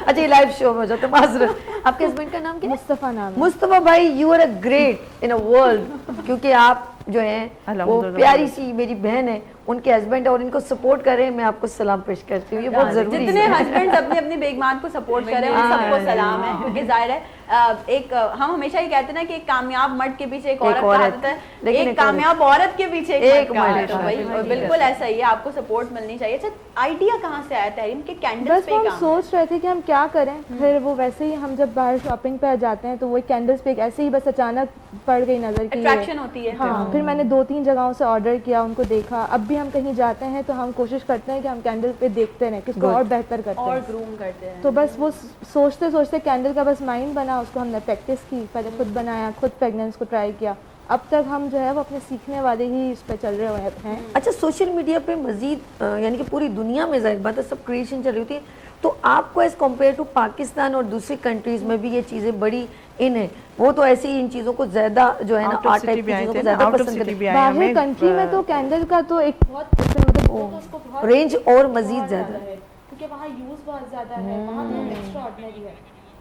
अच्छा, ये लाइव शो में हो जाता है, माजरत। आपके हस्बैंड का नाम क्या है?
मुस्तफ़ा नाम है।
मुस्तफा भाई, you are a great in a world, क्योंकि आप जो है वो
अल्हम्दुलिल्लाह।
प्यारी सी मेरी बहन है, उनके हस्बैंड है और इनको सपोर्ट करें, मैं आपको सलाम पेश करती हूँ। ये बहुत जरूरी
जितने
है।
हस्बैंड अपनी अपनी बेगमान को सपोर्ट करें उन सबको सलाम है, क्योंकि जाहिर है हम हमेशा ही कहते हैं ना कि एक कामयाब मर्द के पीछे एक औरत का हाथ होता है,
लेकिन
एक कामयाब औरत के पीछे एक
एक
मर्द का हाथ
मर्द
है।
का
भाई
हाथ।
बिल्कुल ऐसा ही है, आपको सपोर्ट मिलनी चाहिए। अच्छा, आइडिया कहाँ से आया तहरीम के कैंडल्स
बस
पे
वो हम
काम?
सोच रहे थे कि हम क्या करें, फिर वो वैसे ही हम जब बाहर शॉपिंग पे जाते हैं तो वो कैंडल्स पे ऐसे ही बस अचानक पड़ गई नज़र की।
अट्रैक्शन होती है।
हाँ, फिर मैंने 2-3 जगहों से ऑर्डर किया, उनको देखा। अब भी हम कहीं जाते हैं तो हम कोशिश करते हैं कि हम कैंडल पे देखते रहें, किसको और बेहतर करते
और
हैं।
ग्रूम करते हैं।
तो बस वो सोचते सोचते कैंडल का बस माइंड बना, उसको हमने प्रैक्टिस की, पहले खुद बनाया, खुद फ्रेगनेंस को ट्राई किया। अब तक हम जो है वो अपने सीखने वाले ही इस पे चल रहे हुए हैं।
अच्छा, सोशल मीडिया पे मजीद यानी कि पूरी दुनिया में जाहिर बात है सब क्रिएशन चल रही होती है, तो आपको एज कम्पेयर टू पाकिस्तान और दूसरी कंट्रीज में भी ये चीज़ें बड़ी इन है, वो तो ऐसे ही इन चीज़ों को ज़्यादा जो है ना
Out of
art
city
type
भी
की
आए
चीज़ों
थे
को
ना,
ज़्यादा
out of
पसंद
city
करते
भी
हैं।
आए
बाहर
हमें,
कंट्री में तो कैंडल का तो एक बहुत मतलब वो तो उसको बहुत
रेंज और मजीद ज़्यादा
है, क्योंकि वहाँ यूज़ बहुत ज़्यादा है, वहाँ बहुत एक्स्ट्रा ऑर्डिनरी है।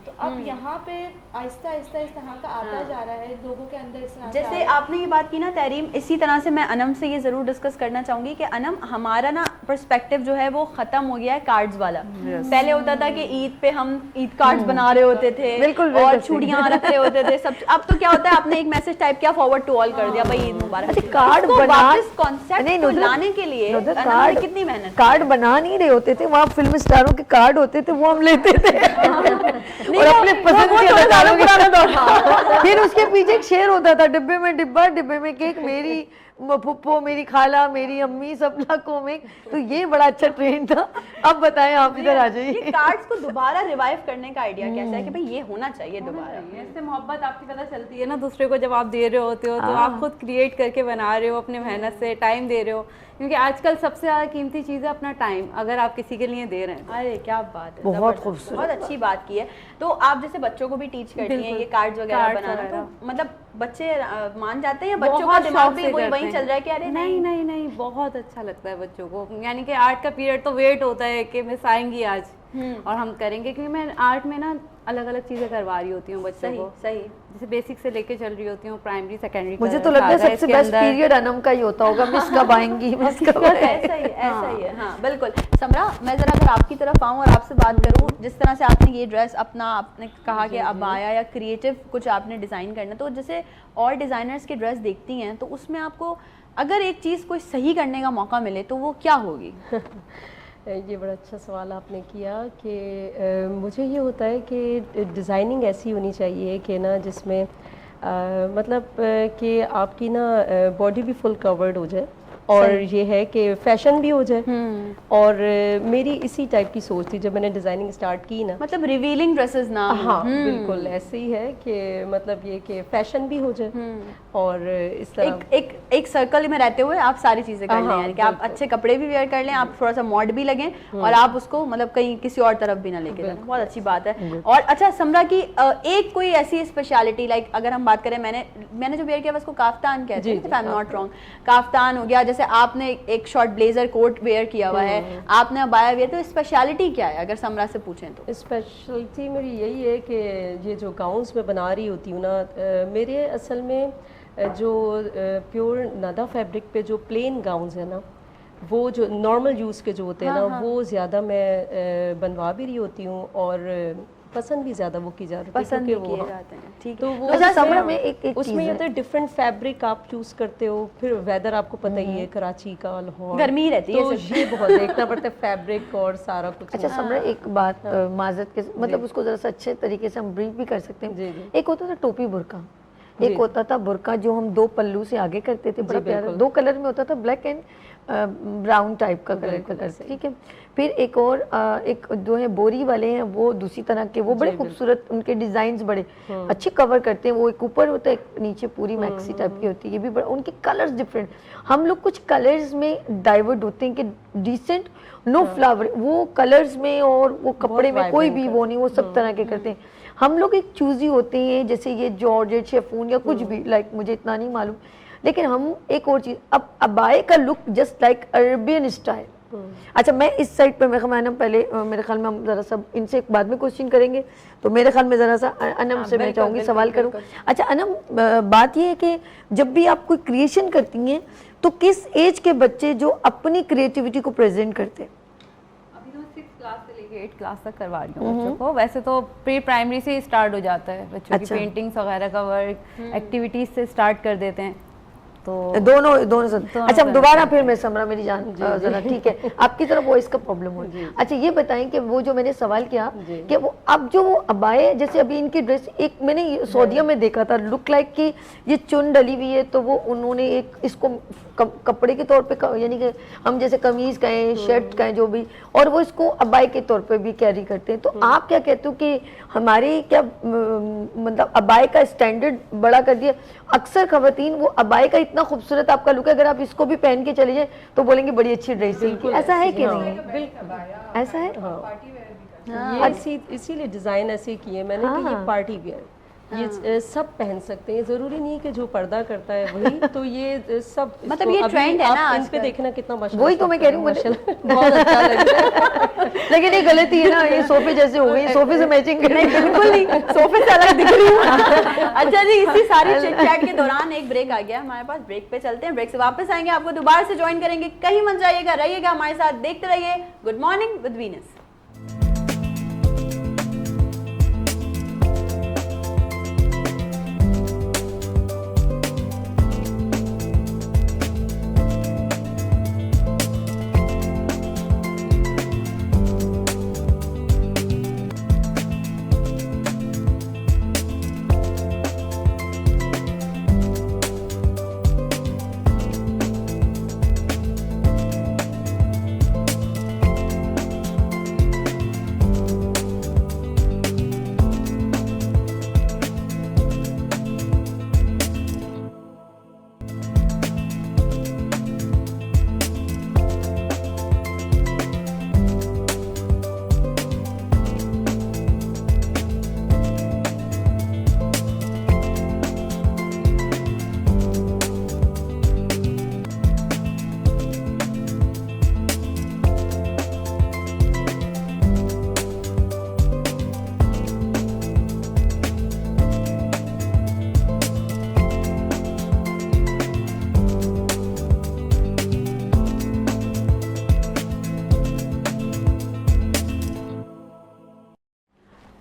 तो अब यहाँ पे आहिस्ता आहिस्ता इस तरह का आता जा रहा है लोगों के अंदर इस तरह
जैसे आपने ये बात की ना तहरीम, इसी तरह से मैं अनम से ये ज़रूर डिस्कस करना चाहूँगी कि अनम, हमारा ना पर्सपेक्टिव जो है वो ख़त्म हो गया है कार्ड्स वाला। पहले होता था कि ईद पे हम ईद कार्ड्स बना रहे होते थे,
बिल्कुल,
और
बिल्कुल
चूड़ियाँ रख रहे होते थे सब। अब तो क्या होता है, आपने एक मैसेज टाइप किया, फॉरवर्ड टू ऑल कर दिया, भाई ईद मुबारक।
अच्छा, कार्ड
उसको
बना-
वापस कॉन्सेप्ट
नहीं,
को
नुदरत-
लाने के लिए
नुदरत
अनम ने
कार्ड-
कितनी मेहनत की।
कार्ड बना नहीं रहे होते थे, वहाँ फिल्म स्टारों के कार्ड होते थे, वो हम लेते थे और अपने पसंद के अदाकारों के फिर उसके पीछे एक शेर होता था, डिब्बे में डिब्बा, डिब्बे में केक, मेरी फुप्पो, मेरी खाला, मेरी अम्मी, सब लाखों में। तो ये बड़ा अच्छा ट्रेंड था। अब बताएं, आप इधर आ
ये
जाइए।
कार्ड्स को दोबारा रिवाइव करने का आइडिया कैसा है कि भाई ये होना चाहिए दोबारा?
इससे मोहब्बत आपकी पता चलती है ना दूसरे को, जब आप दे रहे होते हो तो आप खुद क्रिएट करके बना रहे हो, अपने मेहनत से टाइम दे रहे हो, क्योंकि आजकल सबसे ज़्यादा कीमती चीज़ है अपना टाइम, अगर आप किसी के लिए दे रहे हैं।
अरे क्या बात है,
बहुत
जबरदस्त,
खूबसूरत
बहुत अच्छी बात की है। तो आप जैसे बच्चों को भी टीच करती हैं ये कार्ड्स वगैरह बनाना, तो मतलब बच्चे मान जाते हैं या बच्चों का
बहुत
दिमाग
शौक
भी
से
वही
करते हैं।
चल रहा है कि अरे
नहीं नहीं नहीं, बहुत अच्छा लगता है बच्चों को, यानी कि आर्ट का पीरियड तो वेट होता है कि मिस आएंगी आज और हम करेंगे, क्योंकि मैं आर्ट में ना अलग अलग चीज़ें करवा रही होती हूँ बच्चों
सही
को,
सही
जैसे बेसिक से लेके चल रही होती हूँ, प्राइमरी सेकेंडरी।
मुझे तो लगता है सबसे बेस्ट पीरियड अनम का ही होता होगा, मिस कब आएंगी, मिस कब
ऐसा ही ऐसा ही है। हाँ बिल्कुल। समरा, मैं ज़रा अगर आपकी तरफ आऊँ और आपसे बात करूँ, जिस तरह से आपने ये ड्रेस अपना, आपने कहा कि अबाया या क्रिएटिव कुछ आपने डिज़ाइन करना, तो जैसे और डिज़ाइनर्स की ड्रेस देखती हैं तो उसमें आपको अगर एक चीज़ कोई सही करने का मौका मिले तो वो क्या होगी?
ये बड़ा अच्छा सवाल आपने किया कि मुझे ये होता है कि डिज़ाइनिंग ऐसी होनी चाहिए कि ना जिसमें मतलब कि आपकी ना बॉडी भी फुल कवर्ड हो जाए, और ये है कि फैशन भी हो जाए। और मेरी इसी टाइप की सोच थी जब मैंने डिज़ाइनिंग स्टार्ट की ना,
मतलब रिवीलिंग ड्रेसेस ना हो।
हाँ बिल्कुल ऐसे ही है कि मतलब ये कि फैशन भी हो जाए और इस तरह
एक सर्कल में रहते हुए आप सारी चीजें कर लें,
हाँ,
यानी कि आप अच्छे कपड़े भी वेयर कर लें, आप थोड़ा सा मॉड भी लगें और आप उसको मतलब कहीं किसी और तरफ भी ना लेके जाएं। बहुत अच्छी बात है। और अच्छा समरा की एक कोई ऐसी स्पेशलिटी, लाइक अगर हम बात करें, मैंने जो वेयर किया उसको काफ्तान कहते हैं, if I am not wrong. Kaftan हो गया, जैसे आपने एक शॉर्ट ब्लेजर कोट वेयर किया हुआ है, आपने अबाया वेयर, तो स्पेशलिटी क्या है अगर समरा से पूछें तो?
स्पेशलिटी मेरी यही है कि ये जो गाउन्स में बना रही होती हूँ ना, मेरे असल में जो प्योर नादा फैब्रिक पे जो प्लेन गाउन्स है ना, वो जो नॉर्मल यूज़ के जो होते हैं ना, वो ज़्यादा मैं बनवा भी रही होती हूँ और पसंद भी ज्यादा वो की जाती है
पसंद भी
क्योंकि
किए
वो
जाते हैं, ठीक
तो
है।
वो
अच्छा,
उसमें-
समरा में एक
उसमें
चीज़
ये
है।
तो डिफरेंट फैब्रिक आप चूज करते हो, फिर वेदर आपको पता ही है कराची का, लाहौर
गर्मी ही रहती है
तो
सिर्फ।
ये बहुत देखना पड़ता है फैब्रिक और सारा कुछ।
अच्छा समरा, एक बात माजरत के मतलब उसको जरा सा अच्छे तरीके से हम ब्रीफ भी कर सकते
जी,
हैं।
जी।
एक होता था टोपी बुर्का, एक होता था बुर्का जो हम 2 पल्लू से आगे करते थे, बड़ा प्यारा, 2 कलर में होता था, ब्लैक एंड ब्राउन टाइप का कलर का करते, ठीक है। फिर एक और एक जो है बोरी वाले हैं, वो दूसरी तरह के, वो बड़े खूबसूरत, उनके डिजाइन बड़े अच्छे कवर करते हैं। वो एक ऊपर होता है, एक नीचे पूरी मैक्सी टाइप की होती है, ये भी बड़ा, उनके कलर्स डिफरेंट। हम लोग कुछ कलर्स में डाइवर्ट होते हैं कि डिसेंट नो फ्लावर, वो कलर्स में और वो कपड़े में कोई भी वो नहीं, वो सब तरह के करते हैं। हम लोग एक चूजी होते हैं, जैसे ये जॉर्जेट, शेफून या कुछ भी, लाइक मुझे इतना नहीं मालूम, लेकिन हम एक और चीज, अब अबाए का look just like Arabian style. अच्छा, मैं इस साइड पे मैडम पहले मेरे ख्याल में हम जरा सा इनसे बाद में क्वेश्चन करेंगे, तो मेरे ख्याल में जरा सा अनम से मैं चाहूंगी सवाल करूं। अच्छा अनम, बात ये है कि जब भी आप कोई क्रिएशन करती हैं तो किस एज के बच्चे जो अपनी क्रिएटिविटी को प्रेजेंट करते हैं?
अभी तो 6 क्लास से लेके 8 क्लास तक करवा रही हूँ बच्चों को। वैसे तो प्री प्राइमरी से ही स्टार्ट हो जाता है बच्चों
अच्छा।
की पेंटिंग्स वगैरह का वर्क, एक्टिविटीज से स्टार्ट कर देते हैं। तो
दोनों सब। अच्छा दोबारा फिर मैं समरा मेरी जान जरा, ठीक है, आपकी तरफ वॉइस का प्रॉब्लम हो। अच्छा ये बताएं कि वो जो मैंने सवाल किया कि वो अब जो वो अबाए, जैसे अभी इनकी ड्रेस, एक मैंने सऊदीया में देखा था, लुक लाइक कि ये चुन डली हुई है, तो वो उन्होंने एक इसको कपड़े के तौर पे, यानी कि हम जैसे कमीज कहें, शर्ट कहें, जो भी, और वो इसको अबाए के तौर पे भी कैरी करते हैं। तो आप क्या कहते हो कि हमारे क्या मतलब अबाए का स्टैंडर्ड बड़ा कर दिया? अक्सर खवातीन वो अबाए का इतना खूबसूरत आपका लुक है, अगर आप इसको भी पहन के चले जाए तो बोलेंगे बड़ी अच्छी ड्रेस है, ऐसा है कि नहीं? ऐसा है,
इसीलिए डिजाइन ऐसे किए मैंने कि ये पार्टी वियर, ये सब पहन सकते हैं, जरूरी नहीं कि जो पर्दा करता है वही। तो ये सब
मतलब ये ट्रेंड है ना
इन पे देखना कितना माशाल्लाह,
वही तो मैं कह रही हूँ,
बहुत अच्छा लग रहा है।
लेकिन ये गलती है ना, ये सोफे जैसे हो गई, सोफे से मैचिंग करने
बिल्कुल नहीं, सोफे से अलग दिख रही हूँ। अच्छा जी, इसी सारी चिट चैट के दौरान एक ब्रेक आ गया हमारे पास, ब्रेक पे चलते हैं, ब्रेक से वापस आएंगे, आपको दोबारा से ज्वाइन करेंगे, कहीं मत जाइएगा, रहिएगा हमारे साथ, देखते रहिए good morning with Venus.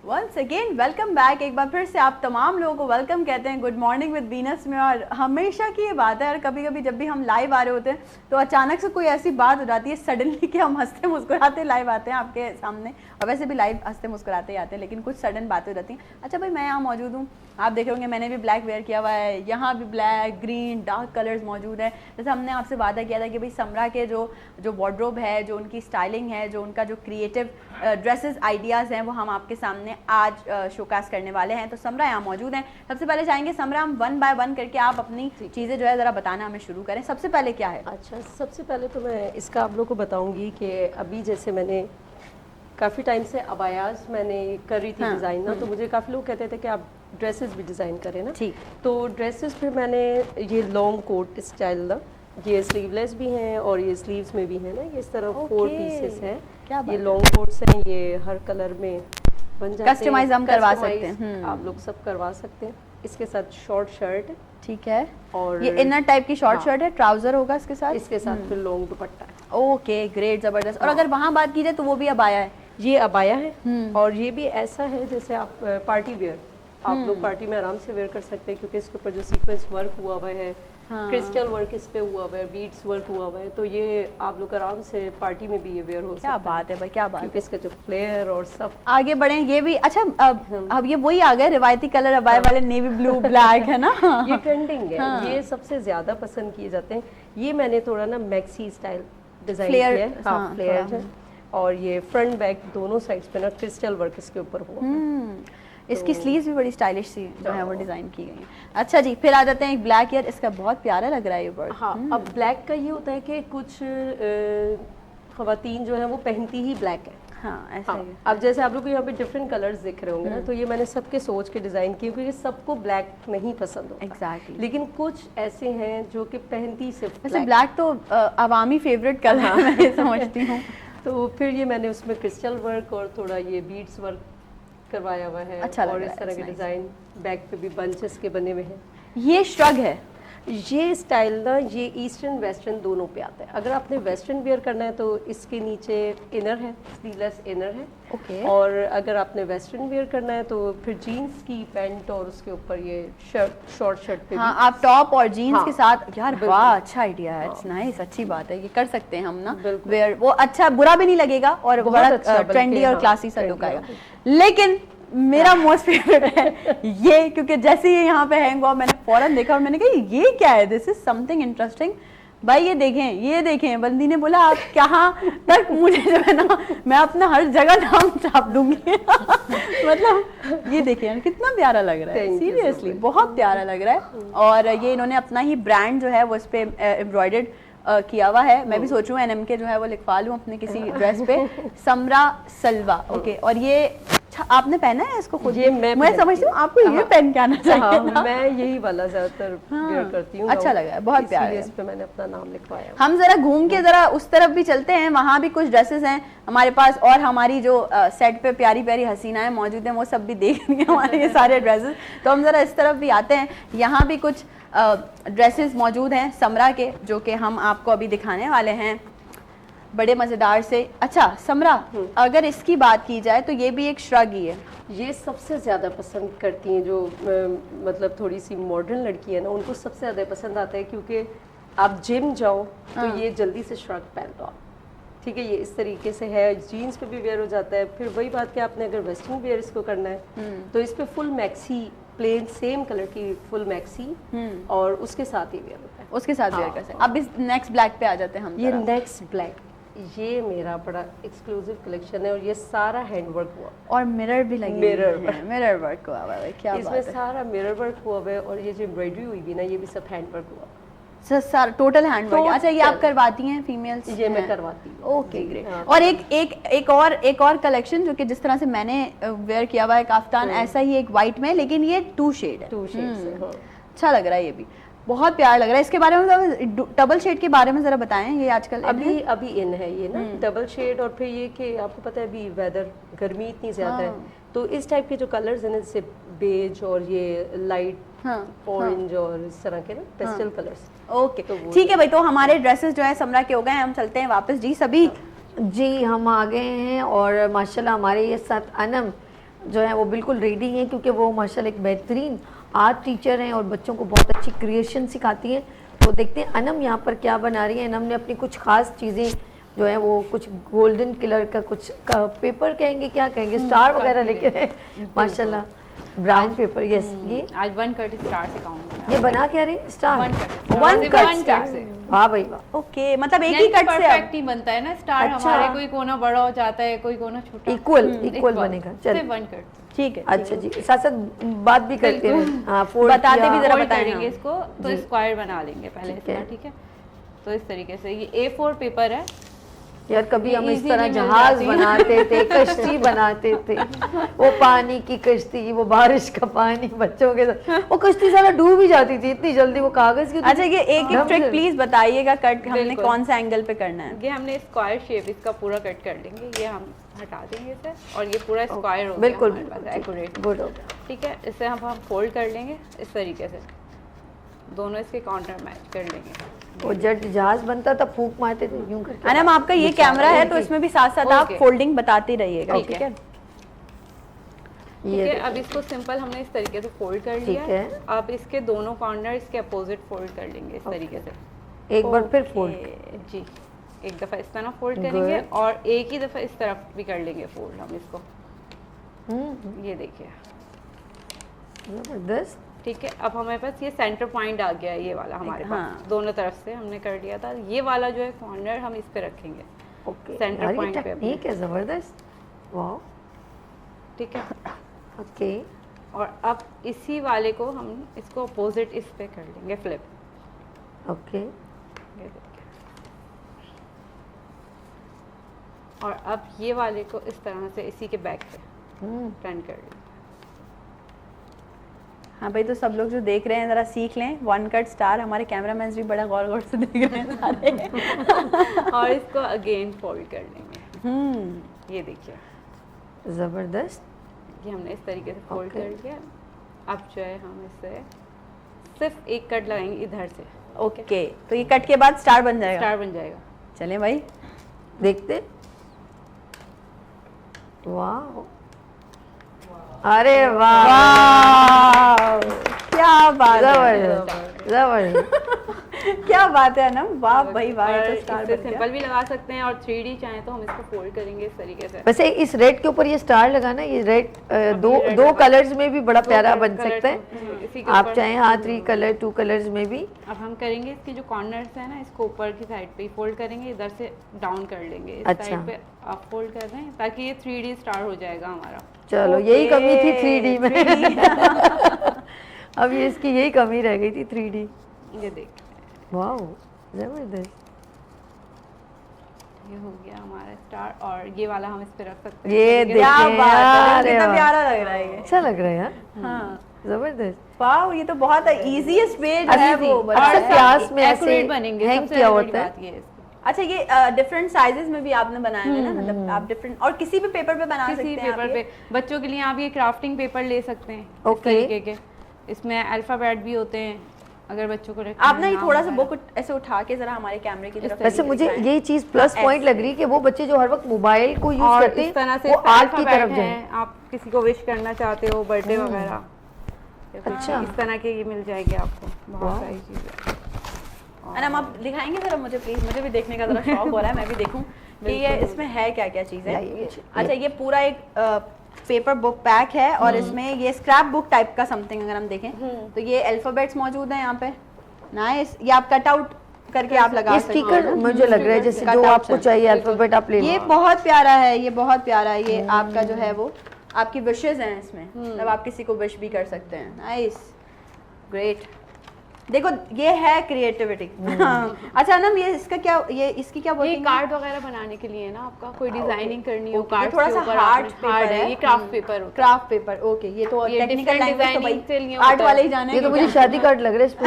Once again welcome back. एक बार फिर से आप तमाम लोगों को वेलकम कहते हैं गुड मॉर्निंग विद वीनस में। और हमेशा की ये बात है, और कभी कभी जब भी हम लाइव आ रहे होते हैं तो अचानक से कोई ऐसी बात हो जाती है सडनली कि हम हंसते मुस्कुराते लाइव आते हैं आपके सामने, और वैसे भी लाइव हंसते मुस्कुराते ही आते हैं, लेकिन कुछ सडन बातें हो जाती हैं। अच्छा भाई, मैं यहाँ मौजूद हूँ, आप देख रहे होंगे मैंने भी ब्लैक वेयर किया हुआ है, यहाँ भी ब्लैक, ग्रीन, डार्क कलर्स मौजूद है। जैसे हमने आपसे वादा किया था कि भाई समरा के जो वार्डरोब है, जो उनकी स्टाइलिंग है, जो उनका जो क्रिएटिव ड्रेसेस आइडियाज़ हैं, वो हम आपके सामने आज शोकास करने वाले हैं। तो समरा यहाँ मौजूद हैं। सबसे पहले चाहेंगे समरा, हम 1 बाय 1 करके आप अपनी चीज़ें जो है ज़रा बताना हमें शुरू करें। सबसे पहले क्या है?
अच्छा, सबसे पहले तो मैं इसका आप लोग को बताऊंगी कि अभी जैसे मैंने काफ़ी टाइम से अबायाज मैंने कर रही थी डिज़ाइन ना, तो मुझे काफ़ी लोग कहते थे कि आप ड्रेसेस भी डिज़ाइन करें ना।
ठीक।
तो ड्रेसेस पे मैंने ये लॉन्ग कोट स्टाइल ना, ये स्लीवलेस भी हैं और ये स्लीव्स में भी है ना, ये इस तरह 4 पीसेस हैं।
क्या बात
ये लॉन्ग कोट्स हैं, ये हर कलर में बन जाते हैं,
कस्टमाइज हम करवा सकते
Customize
हैं।
आप लोग सब करवा सकते हैं। इसके साथ शॉर्ट शर्ट,
ठीक है,
और
ये इनर टाइप की शॉर्ट शर्ट है, ट्राउजर होगा इसके साथ,
इसके साथ फिर लॉन्ग दुपट्टा है।
ओके ग्रेट, जबरदस्त। और अगर वहाँ बात की जाए तो वो भी अब आया है,
ये अबाया है और ये भी ऐसा है जैसे आप पार्टी वेयर, आप लोग पार्टी में आराम से वेयर कर सकते हैं क्योंकि इसके ऊपर जो सीक्वेंस वर्क हुआ हुआ है, क्रिस्टल वर्क इस पे हुआ हुआ है, बीड्स वर्क हुआ हुआ है, तो ये आप लोग आराम से पार्टी में भी ये वेयर हो सकता
क्या
है।
बात है भाई, क्या बात है।
क्योंकि इसका जो फ्लेयर और सब
आगे बढ़े, ये भी अच्छा अब ये वही आ गए रिवायती कलर अबाया वाले, नेवी ब्लू ब्लैक है ना।
ये ट्रेंडिंग है, ये सबसे ज्यादा पसंद किए जाते हैं। ये मैंने थोड़ा ना मैक्सी स्टाइल डिजाइन किया है, हाँ फ्लेयर है, और ये फ्रंट बैक दोनों साइड्स पे ना क्रिस्टल वर्क इसके ऊपर हुआ।
इसकी स्लीव्स भी बड़ी स्टाइलिश सी जो है वो डिजाइन की गई है। अच्छा जी, फिर आ जाते हैं एक ब्लैक, यार इसका बहुत प्यारा लग रहा है ये बर्ड।
हाँ, अब ब्लैक का ये होता है कि कुछ खवातीन जो है वो पहनती ही ब्लैक है।
हाँ ऐसा
हाँ,
ही है।
अब जैसे आप लोग को यहाँ पे डिफरेंट कलर्स दिख रहे होंगे ना, तो ये मैंने सबके सोच के डिजाइन किए क्योंकि सबको ब्लैक नहीं पसंद होता।
Exactly.
लेकिन कुछ ऐसे हैं जो कि पहनती सिर्फ
वैसे ब्लैक तो अवामी फेवरेट कलर है, मैं ये समझती हूँ।
तो फिर ये मैंने उसमें क्रिस्टल वर्क और थोड़ा ये बीड्स वर्क करवाया हुआ है।
अच्छा लग
और
रहा
इस
है,
तरह के
it's nice.
डिजाइन बैक पे भी बंचेस के बने हुए हैं।
ये श्रग है।
ये स्टाइल ना ये ईस्टर्न वेस्टर्न दोनों पे आता है। अगर आपने वेस्टर्न वेयर करना है तो इसके नीचे इनर है, स्लीवलेस इनर है।
ओके।
और अगर आपने वेस्टर्न वेयर करना है तो फिर जीन्स की पैंट और उसके ऊपर ये शर्ट, शॉर्ट शर्ट पे
हाँ, आप टॉप और जीन्स
हाँ,
के साथ, यार
बिल्कुल।
वाह अच्छा आइडिया है, इट्स नाइस, अच्छी बात है, ये कर सकते हैं हम ना
बिल्कुल।
वेयर, वो अच्छा बुरा भी नहीं लगेगा और
बहुत
बड़ा
अच्छा, बल्कि
ट्रेंडी और
हाँ,
क्लासी सा
trendy,
लुक आएगा। लेकिन मेरा मोस्ट फेवरेट है ये, क्योंकि जैसे ही यहाँ पे हैंग हुआ मैंने फौरन देखा और मैंने कहा ये क्या है, दिस इज समथिंग इंटरेस्टिंग। भाई ये देखें, बंदी ने बोला आप कहाँ तक मुझे जो है ना मैं अपना हर जगह नाम छाप दूंगी। मतलब ये देखें यार कितना प्यारा लग रहा है,
Thank you so
seriously
much.
बहुत प्यारा लग रहा है। और ये इन्होंने अपना ही ब्रांड जो है वो इस पे एम्ब्रॉयडर्ड किया हुआ है। मैं भी सोच रही हूँ एनएम के जो है वो लिखवा लूँ अपने किसी ड्रेस पे, समरा सलवा। ओके, और ये आपने पहना है इसको खुद?
ये मैं
समझती हूँ आपको ये पहन के आना चाहिए
हाँ,
था।
मैं यही वाला ज्यादातर वेयर करती हूँ।
अच्छा लगा है, बहुत प्यारा है।
इस पे मैंने अपना नाम लिखवाया।
हम जरा घूम के जरा उस तरफ भी चलते हैं, वहाँ भी कुछ ड्रेसेस हैं हमारे पास और हमारी जो सेट पे प्यारी प्यारी हसीनाएं मौजूद हैं वो सब भी देख रही हैं हमारे ये सारे ड्रेसेस। तो हम जरा इस तरफ भी आते हैं, यहाँ भी कुछ ड्रेसेस मौजूद हैं समरा के जो कि हम आपको अभी दिखाने वाले हैं, बड़े मज़ेदार से। अच्छा समरा, अगर इसकी बात की जाए तो ये भी एक श्रग ही है।
ये सबसे ज़्यादा पसंद करती हैं जो मतलब थोड़ी सी मॉडर्न लड़की है ना, उनको सबसे ज़्यादा पसंद आता है क्योंकि आप जिम जाओ तो ये जल्दी से श्रग पहन लो आप, ठीक है। ये इस तरीके से है, जीन्स पे भी वेयर हो जाता है। फिर वही बात कि आपने अगर वेस्टर्न वेयर इसको करना है तो इस पे full maxi, plain same colour की फुल मैक्सी और उसके साथ ही वेयर होता है।
उसके साथ वेयर कर सकते हैं। अब इस नेक्स्ट ब्लैक पे आ जाते हैं हम।
ये
जरा।
नेक्स्ट ब्लैक, ये मेरा बड़ा एक्सक्लूसिव कलेक्शन है और ये सारा हैंडवर्क हुआ
और मिरर भी लगे मिरर वर्क हुआ हुआ है, क्या
इसमें
बात है।
सारा मिरर वर्क हुआ हुआ है और ये जो एम्ब्रॉयडरी हुई भी ना ये भी सब हैंडवर्क हुआ।
सारा टोटल हैंड वर्क। अच्छा, ये आप
Total।
करवाती हैं फीमेल्स?
ये मैं करवाती हूँ।
Okay great.
हाँ।
और एक और कलेक्शन जो कि जिस तरह से मैंने वेयर किया हुआ है काफ्तान, ऐसा ही एक वाइट में, लेकिन ये 2 शेड है।
2 शेड्स है। हाँ।
अच्छा लग रहा है, ये भी बहुत प्यारा लग रहा है। इसके बारे में डबल शेड के बारे में जरा बताएं, ये आजकल
अभी इन है ये ना डबल शेड। और फिर ये कि आपको पता है अभी वेदर गर्मी इतनी ज्यादा है तो इस टाइप के जो कलर्स हैं जैसे बेज और ये लाइट ऑरेंज और इस तरह के ना पेस्टल कलर्स।
ओके ठीक है भाई, तो हमारे ड्रेसेस जो है समरा के हो गए हैं, हम चलते हैं वापस। जी सभी
जी हम आ गए हैं और माशाल्लाह हमारे ये साथ अनम जो है वो बिल्कुल रेडी हैं क्योंकि वो माशाल्लाह एक बेहतरीन आर्ट टीचर हैं और बच्चों को बहुत अच्छी क्रिएशन सिखाती हैं। तो देखते हैं अनम यहाँ पर क्या बना रही है। अनम ने अपनी कुछ खास चीज़ें जो है वो कुछ गोल्डन कलर का कुछ पेपर कहेंगे, क्या कहेंगे, स्टार वगैरह लेके आए माशाल्लाह, ब्राउन पेपर। यस, ये
आज 1 कट स्टार से काउंट
ये बना क्या रहे star,
1 cut
one cut
star से।
वाह भाई वाह।
ओके, मतलब एक ही कट से
परफेक्ट ही बनता है ना स्टार।
अच्छा।
हमारे कोई कोना बड़ा हो जाता है, कोई कोना छोटा।
इक्वल बनेगा। चल
सिर्फ 1 कट।
ठीक है।
अच्छा जी, साथ साथ बात भी करते हैं। हाँ, fold
बताते
किया।
भी जरा
फोल्ड
बताएं
करेंगे
हम।
इसको तो स्क्वायर बना लेंगे पहले
ठीक है।
इसका, ठीक है। तो इस तरीके से ये A4 पेपर है।
यार कभी हम इस
Easily
तरह
मिल
जहाज
जाती है।
बनाते थे, कश्ती बनाते थे, वो पानी की कश्ती, वो बारिश का पानी बच्चों के साथ, वो कश्ती सारा डूब ही जाती थी इतनी जल्दी, वो कागज की।
अच्छा, ये एक एक ट्रिक प्लीज बताइएगा, कट हमने
बिल्कुल।
कौन सा एंगल पे करना है?
ये हमने स्क्वायर शेप इसका पूरा कट कर लेंगे। ये हम हटा देंगे इसे और ये पूरा स्क्वायर हो गया
बिल्कुल
हमारे पास एक्यूरेट।
गुड हो गया।
ठीक है, इसे हम फोल्ड कर लेंगे इस तरीके से, दोनों इसके काउंटर मैच कर लेंगे।
वो जेट जहाज बनता था, फूंक मारते थे यूं करके।
अनम आपका ये कैमरा है तो इसमें भी साथ साथ आप फोल्डिंग बताते रहिएगा,
ठीक
ठीक
है।
है?
ठीक है, अब इसको सिंपल हमने इस तरीके से फोल्ड कर लिया
ठीक है।
अब इसके दोनों कॉर्नर इसके अपोजिट फोल्ड कर लेंगे इस तरीके से।
एक बार फिर फोल्ड।
जी, एक दफ़ा इस तरह फोल्ड करेंगे और एक ही दफ़ा इस तरफ भी कर लेंगे फोल्ड हम इसको। ये देखिए,
जबरदस्त।
ठीक है। अब हमारे पास ये सेंटर पॉइंट आ गया है, ये वाला हमारे पास दोनों तरफ से हमने कर लिया था। ये वाला जो है कॉर्नर हम इस पे रखेंगे,
ओके,
सेंटर पॉइंट पे।
ठीक है, जबरदस्त, वाह,
ठीक है।
ओके।
और अब इसी वाले को हम इसको अपोजिट इस पे कर लेंगे फ्लिप।
ओके,
ये देखिए। और अब ये वाले को इस तरह से इसी के बैक पे टर्न कर लेंगे।
हाँ भाई, तो सब लोग जो देख रहे हैं जरा सीख लें। वन कट स्टार हमारे कैमरामैन भी बड़ा गौर गौर से देख रहे हैं सारे।
और इसको अगेन फोल्ड कर लेंगे। ये देखिए,
जबरदस्त।
ये हमने इस तरीके से फोल्ड कर लिया। अब जो है हम इससे सिर्फ एक कट लगाएंगे इधर से।
ओके, तो ये कट के बाद स्टार बन जाएगा।
स्टार बन जाएगा।
चलें भाई,
देखते। वाह, अरे वाह,
क्या बात है,
जबरदस्त, जबरदस्त।
क्या बात है ना, वाह भाई वाह, ये
और
तो स्टार
इससे
बन गया।
सिंपल भी लगा सकते हैं और 3D चाहें तो हम इसको फोल्ड करेंगे इस तरीके से।
वैसे इस रेड के ऊपर ये स्टार लगाना, ये रेड दो कलर्स में भी बड़ा प्यारा बन सकता है।
इसी के
आप
ऊपर
चाहें हाँ 3 कलर 2 कलर्स में भी।
अब हम करेंगे इसके जो कॉर्नर्स है ना, इसको ऊपर की साइड पे ही फोल्ड करेंगे, इधर से डाउन कर लेंगे। इस
अच्छा।
साइड पे आप फोल्ड कर रहे हैं ताकि ये 3D स्टार हो जाएगा हमारा।
चलो, यही कमी थी 3D में। अब ये इसकी यही कमी रह गई थी 3D।
ये देखिए,
वाह, जबरदस्त।
ये हो गया हमारा स्टार। और ये वाला हम इस पे रख सकते हैं।
ये
इस तरीके
देखिए,
से।
क्या बात है,
अरे
कितना
वाह।
प्यारा लग रहा है ये।
अच्छा लग रहा है यार,
हाँ,
जबरदस्त।
वाह, ये तो बहुत इजीएस्ट वे जो है वो
और
बना
सब
है।
प्याज में ऐसे
Accurate बनेंगे,
हैंग
सबसे
किया
बड़ी
होता है।
बात ये है इसकी।
अच्छा, ये डिफरेंट साइजेस में भी आपने बनाए हैं ना, मतलब आप डिफरेंट और किसी भी पेपर पे बना सकते
किसी
हैं।
पेपर पे बच्चों के लिए आप ये क्राफ्टिंग पेपर ले सकते हैं। इस
Okay.
तरीके के इसमें अल्फाबेट भी होते हैं, अगर बच्चों को
आप ना ये थोड़ा सा बुक ऐसे उठा के जरा हमारे कैमरे की तरफ
वैसे मुझे यही चीज प्लस पॉइंट लग रही है कि वो बच्चे जो हर वक्त मोबाइल को यूज
और
करते
इस तरह
हैं
से
वो आर्ट की तरफ
है।
जाए।
आप किसी को विश करना चाहते हो, बर्थडे वगैरह, या कुछ
अच्छा।
इस तरह के ये मिल जाएंगे आपको, बहुत सारी चीजें।
अनम, आप दिखाएंगे जरा मुझे प्लीज, मुझे भी देखने का जरा शौक हो रहा है, मैं भी देखूं कि ये इसमें है क्या क्या चीज़ है। अच्छा, ये पूरा एक पेपर बुक पैक है और इसमें ये स्क्रैप बुक टाइप का समथिंग अगर हम देखें तो ये अल्फाबेट्स मौजूद हैं यहाँ पे। नाइस, ये आप कट आउट करके आप लगा
ये
सकते
स्टिकर
हो।
मुझे लग रहा है जैसे जो आपको चाहिए अल्फाबेट आप ले लो।
ये बहुत प्यारा है, ये बहुत प्यारा है। ये आपका जो है वो आपकी विशेस हैं इसमें, मतलब आप किसी को विश भी कर सकते हैं। Nice, great. देखो, ये है क्रिएटिविटी। अच्छा ना, ये इसका क्या, ये इसकी क्या
ये
वर्किंग?
कार्ड वगैरह बनाने के लिए ना, आपका कोई डिजाइनिंग करनी हो
Okay,
कार्ड,
थोड़ा सा हार्ड पेपर है।
ये क्राफ्ट पेपर होता
क्राफ्ट पेपर, ओके। ये तो
ये
टेक्निकल
different
लैंग्वेज तो
designing के लिए
भाई आर्ट
होता है।
वाले ही जाने
ये तो मुझे शादी कार्ड लग रहा है इस पे।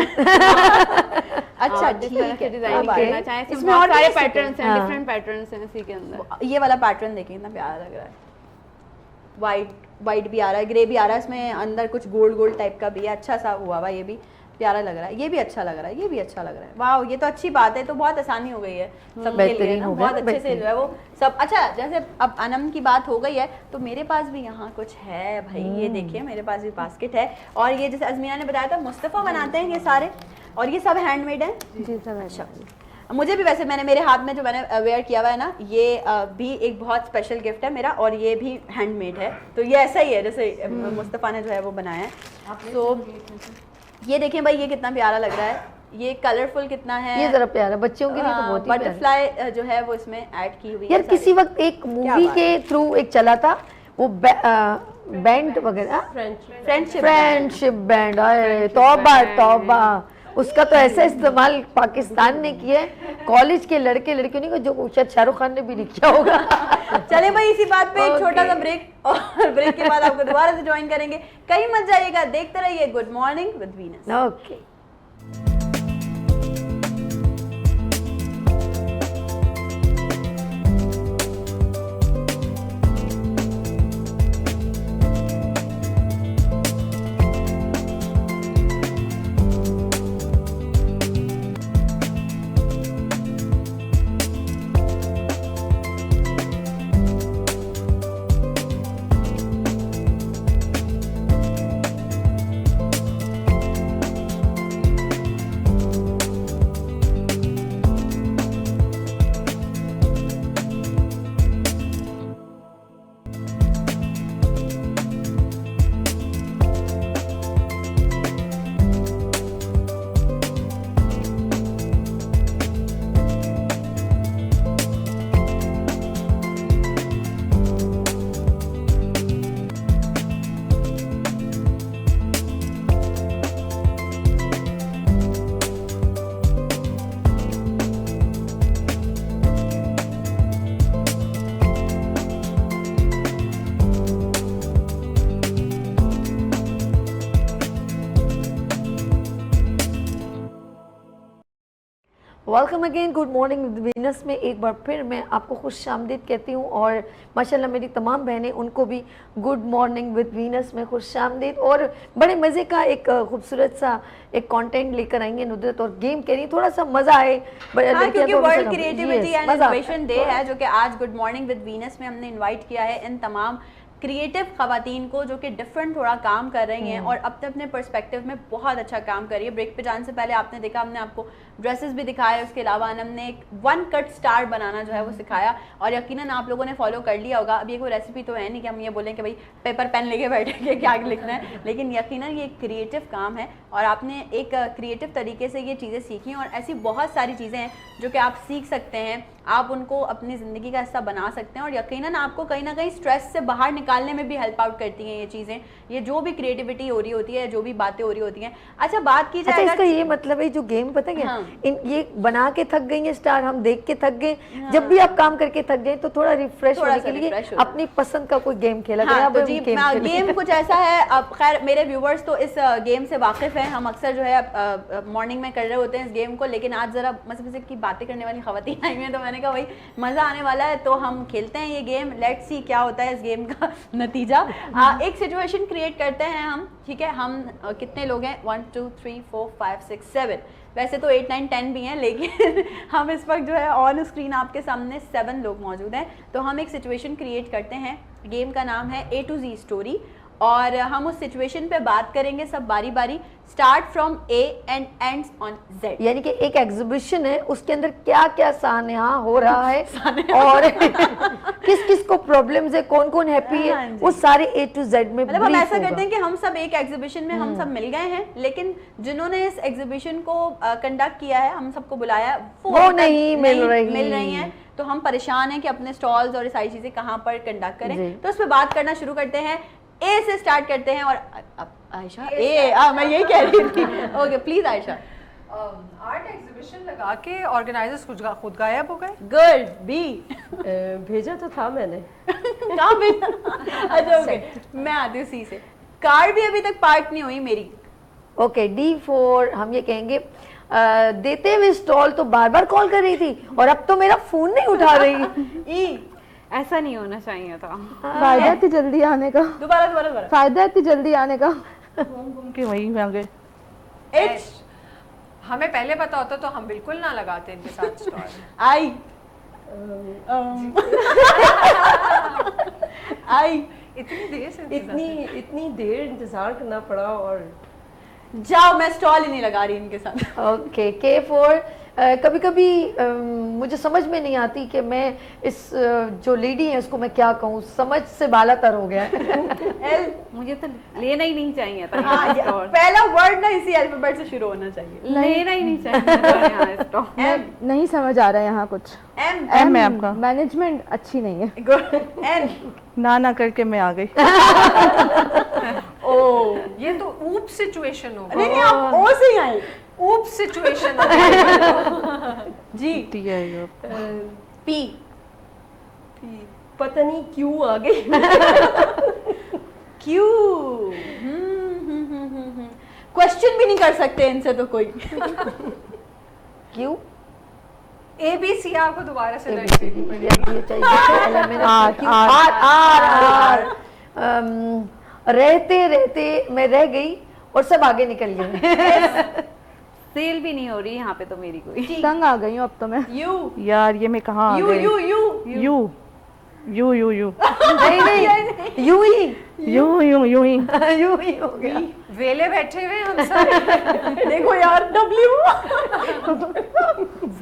अच्छा,
है। जिस तरह
ठीक
से
है,
डिजाइनिंग
अब
करना चाहें,
इसमें
इसमें
और
बहुत सारे
भी sticker-
पैटर्न्स हैं,
हाँ।
डिफरेंट पैटर्न्स हैं इसी के अंदर।
ये वाला पैटर्न देखिए कितना प्यारा लग रहा है। वाइट भी आ रहा है, ग्रे भी आ रहा है, इसमें अंदर कुछ गोल्ड गोल्ड टाइप का भी है। अच्छा सा हुआ हुआ, ये भी प्यारा लग रहा है, ये भी अच्छा लग रहा है, ये भी अच्छा लग रहा है। वाह, ये तो अच्छी बात है, तो बहुत आसानी हो गई है सबके लिए
बेहतरीन
ना,
हो गया,
बहुत अच्छे से
बेहतरीन।
जो है वो सब। अच्छा, जैसे अब अनम की बात हो गई है तो मेरे पास भी यहाँ कुछ है भाई। ये देखिए, मेरे पास भी बास्केट है और ये जैसे अजमिया ने बताया था मुस्तफ़ा बनाते हैं ये सारे, और ये सब हैंडमेड है।
जी सब अच्छा।
मुझे भी वैसे मैंने मेरे हाथ में जो मैंने वेयर किया हुआ है ना, ये भी एक बहुत स्पेशल गिफ्ट है मेरा, और ये भी हैंडमेड है। तो ये ऐसा ही है जैसे मुस्तफ़ा ने जो है वो बनाया है। तो ये देखें भाई, ये कितना प्यारा लग रहा है, ये कलरफुल कितना है।
ये जरा प्यारा, बच्चों के लिए तो बहुत ही प्यारा।
बटरफ्लाई जो है वो इसमें ऐड की हुई है।
यार किसी वक्त एक मूवी
बात
के थ्रू एक चला था वो बैंड वगैरह, फ्रेंडशिप बैंड, अरे तौबा तौबा, उसका तो ऐसा इस्तेमाल पाकिस्तान ने किया है, कॉलेज के लड़के लड़कियों ने, जो शायद शाहरुख खान ने भी नहीं किया होगा।
चले भाई, इसी बात पे एक छोटा सा ब्रेक, और ब्रेक के बाद आपको दोबारा से ज्वाइन करेंगे। कहीं मत जाइएगा, देखते रहिए good morning with Venus.
Okay. Welcome again good morning with Venus में एक बार फिर मैं आपको खुशामदीद कहती हूँ और माशाल्लाह मेरी तमाम बहनें उनको भी गुड मॉर्निंग विद वीनस में खुशामदीद। और बड़े मज़े का एक खूबसूरत सा एक कंटेंट लेकर आएंगे नुदरत और गेम कह रही थोड़ा सा मज़ा आए।
हाँ, क्योंकि world creativity and innovation day है जो कि आज गुड मॉर्निंग विद वीनस में हमने इन्वाइट किया है इन तमाम क्रिएटिव खवातीन को जो कि डिफरेंट थोड़ा काम कर रही हैं और अपने अपने पर्सपेक्टिव में बहुत अच्छा काम कर रही है। ब्रेक पे जाने से पहले आपने देखा हमने आपको ड्रेसेस भी दिखाया, उसके अलावा हमने एक 1 कट स्टार बनाना जो है वो सिखाया और यकीनन आप लोगों ने फॉलो कर लिया होगा। अब ये कोई रेसिपी तो है नहीं कि हम ये बोलें कि भाई पेपर पेन लेके बैठे के क्या लिखना है, लेकिन यकीनन ये एक क्रिएटिव काम है और आपने एक क्रिएटिव तरीके से ये चीज़ें सीखी और ऐसी बहुत सारी चीज़ें हैं जो कि आप सीख सकते हैं, आप उनको अपनी ज़िंदगी का हिस्सा बना सकते हैं और यकीनन आपको कहीं ना कहीं स्ट्रेस से बाहर निकालने में भी हेल्प आउट करती हैं ये चीज़ें, ये जो भी क्रिएटिविटी हो रही होती है, जो भी बातें हो रही होती हैं। अच्छा, बात की जाए
इसका ये मतलब है जो गेम पता है ये बना के थक गई है स्टार, हम देख के थक गए, जब भी आप काम करके थक गए तो थोड़ा रिफ्रेश होने के लिए अपनी पसंद का कोई गेम खेला करें।
तो जी गेम कुछ ऐसा है, अब खैर मेरे व्यूवर्स तो इस गेम से वाकिफ हैं, हम अक्सर जो है मॉर्निंग में कर रहे होते हैं इस गेम को, लेकिन आज जरा मजे की बातें करने वाली खवातीन आई हुई हैं तो मैंने कहा भाई मजा आने वाला है तो हम खेलते हैं ये गेम, लेट्स सी क्या होता है इस गेम का नतीजा। एक सिचुएशन क्रिएट करते हैं हम, ठीक है, हम कितने लोग हैं 1 2 3 4 5 6 7, वैसे तो 8 9 10 भी हैं लेकिन हम इस वक्त जो है ऑन स्क्रीन आपके सामने 7 लोग मौजूद हैं। तो हम एक सिचुएशन क्रिएट करते हैं, गेम का नाम है A to Z स्टोरी और हम उस सिचुएशन पे बात करेंगे सब बारी बारी, start from A and ends on Z।
यानी कि एक एग्जीबिशन है, उसके अंदर क्या क्या सान्या हो रहा है और किस किस को प्रॉब्लम्स है, कौन कौन हैप्पी है, वो सारे A to Z में
मतलब हम ऐसा करते हैं कि हम सब एक एग्जीबिशन में हम सब मिल गए हैं, लेकिन जिन्होंने इस एग्जीबिशन को कंडक्ट किया है, हम सबको बुलाया,
वो नहीं मिल रही
हैं, तो हम परेशान हैं कि अपने स्टॉल्स और सारी चीजें कहाँ पर कंडक्ट करें। तो इस पर बात करना शुरू करते हैं, ए से स्टार्ट करते हैं और अब आयशा मैं यही कह रही थी। Okay please Ayesha.
Art exhibition लगा के ऑर्गेनाइजर्स खुद गायब हो गए।
गुड बी
भेजा तो था मैंने।
कहाँ भेजा? अच्छा ओके, मैं आती हूँ सी से। कार भी अभी तक पार्क नहीं हुई मेरी।
ओके D4 हम ये कहेंगे देते हुए स्टॉल तो बार बार कॉल कर रही थी और अब तो मेरा फोन नहीं उठा रही।
ई ऐसा नहीं होना चाहिए था।
फायदा थी जल्दी आने का,
दोबारा
फायदा थी जल्दी आने का।
घूम के वहीं आ गए।
एच
हमें पहले पता होता तो हम बिल्कुल ना लगाते इनके साथ स्टॉल।
आई आई
इतनी देर इंतजार करना पड़ा और
जाओ, मैं स्टॉल ही नहीं लगा रही इनके साथ।
ओके K4 कभी कभी मुझे समझ में नहीं आती कि मैं इस जो लेडी है उसको मैं क्या कहूँ, समझ से बाला तर हो गया है।
एल
मुझे तो लेना ही नहीं चाहिए था।
पहला वर्ड ना इसी अल्फाबेट से शुरू होना चाहिए,
लेना ही नहीं चाहिए था।
एम
नहीं समझ आ रहा है यहाँ कुछ।
एम
है आपका।
मैनेजमेंट अच्छी नहीं है।
गुड। एन
ना करके मैं आ गई।
ओ
ये तो ऊप सिचुएशन होगा।
नहीं आप ओ से ही आए।
ऊप सिचुएशन।
जी
टी आएगा।
पी
पता नहीं क्यों आ गई।
क्यू क्वेश्चन भी नहीं कर सकते इनसे तो कोई।
क्यों
ABC आपको दोबारा से
रहते रहते मैं रह गई और सब आगे निकल गए।
सेल भी नहीं हो रही यहाँ पे तो मेरी कोई।
तंग आ गई हूँ अब तो मैं।
यू
यार ये मैं कहाँ आ
यू
गई?
You you
you you you you
नहीं यूं ही
यूं यूं यूं ही
यूं ही हो गया।
वेले बैठे हुए हम सब।
देखो यार डब्ल्यू
Z